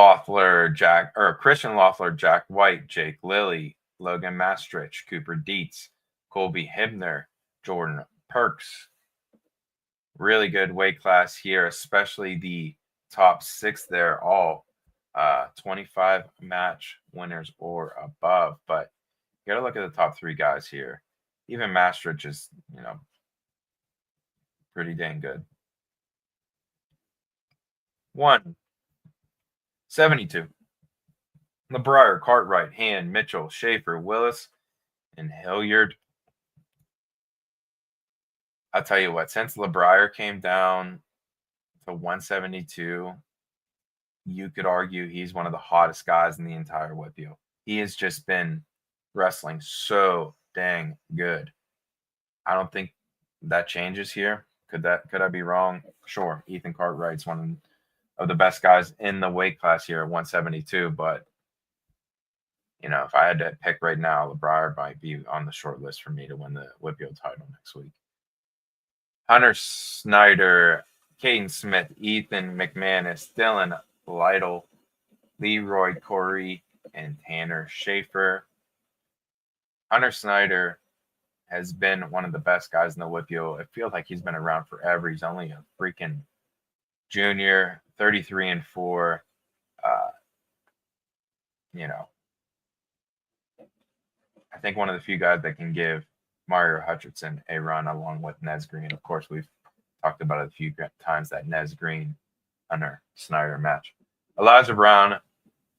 Loeffler, Jack White, Jake Lilly, Logan Mastrich, Cooper Dietz, Colby Hibner, Jordan Perks. Really good weight class here, especially the top 6 there, all 25 match winners or above. But you got to look at the top 3 guys here. Even Mastrich is, pretty dang good. 172. LeBrier, Cartwright, Hand, Mitchell, Schaefer, Willis, and Hilliard. I'll tell you what, since LeBrier came down to 172, you could argue he's one of the hottest guys in the entire WPIAL. He has just been wrestling so dang good. I don't think that changes here. Could I be wrong? Sure. Ethan Cartwright's one of the best guys in the weight class here at 172, but if I had to pick right now, LeBrier might be on the short list for me to win the WPIAL title next week. Hunter Snyder, Caden Smith, Ethan McManus, Dylan Lytle, Leroy Corey, and Tanner Schaefer. Hunter Snyder has been one of the best guys in the WPIAL. It feels like he's been around forever. He's only a freaking junior, 33 and 4. I think one of the few guys that can give Mario Hutchinson a run along with Nez Green. Of course, we've talked about it a few times, that Nez Green Hunter Snyder match. Elijah Brown,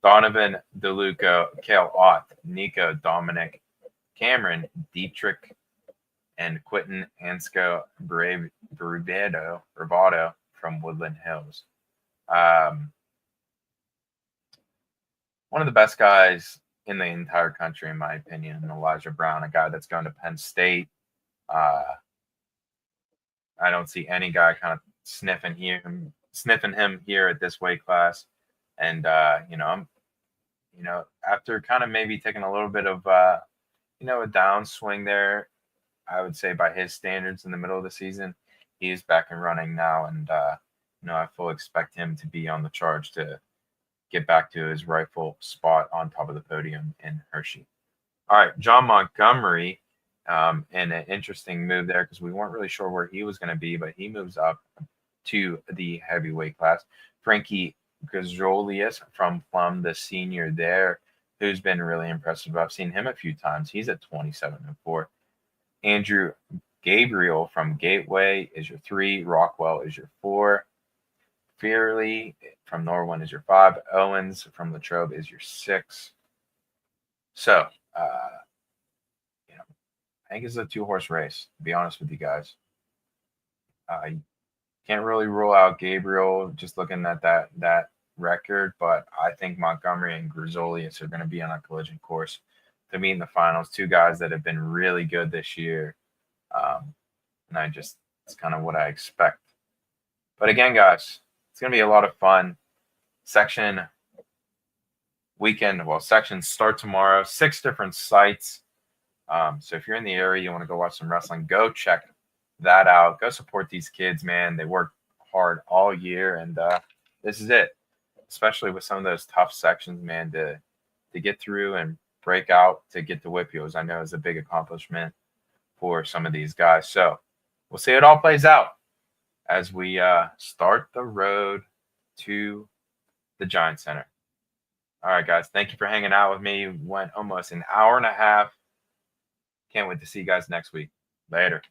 Donovan DeLuca, Kale Ott, Nico Dominic, Cameron Dietrich, and Quentin Ansco Bravado from Woodland Hills. One of the best guys in the entire country, in my opinion, Elijah Brown, a guy that's going to Penn State. I don't see any guy kind of sniffing him here at this weight class. And after kind of maybe taking a little bit of a downswing there, I would say by his standards in the middle of the season, he is back and running now, and I fully expect him to be on the charge to get back to his rightful spot on top of the podium in Hershey. All right, John Montgomery, and an interesting move there because we weren't really sure where he was going to be, but he moves up to the heavyweight class. Frankie Gazolius from Plum, the senior there, who's been really impressive. I've seen him a few times. He's at 27-4. Andrew Gabriel from Gateway is your 3. Rockwell is your 4. Fearley from Norwin is your 5. Owens from Latrobe is your 6. So, I think it's a 2-horse race, to be honest with you guys. You can't really rule out Gabriel just looking at that record, but I think Montgomery and Grisolius are going to be on a collision course to meet in the finals. 2 guys that have been really good this year. And it's kind of what I expect. But again, guys, it's going to be a lot of fun. Sections start tomorrow, 6 different sites. So if you're in the area, you want to go watch some wrestling, go check that out. Go support these kids, man. They work hard all year, and this is it. Especially with some of those tough sections, man, to get through and break out to get to WPIALs, I know is a big accomplishment for some of these guys. So we'll see how it all plays out as we start the road to the Giant Center. All right, guys, thank you for hanging out with me. Went almost an hour and a half. Can't wait to see you guys next week. Later.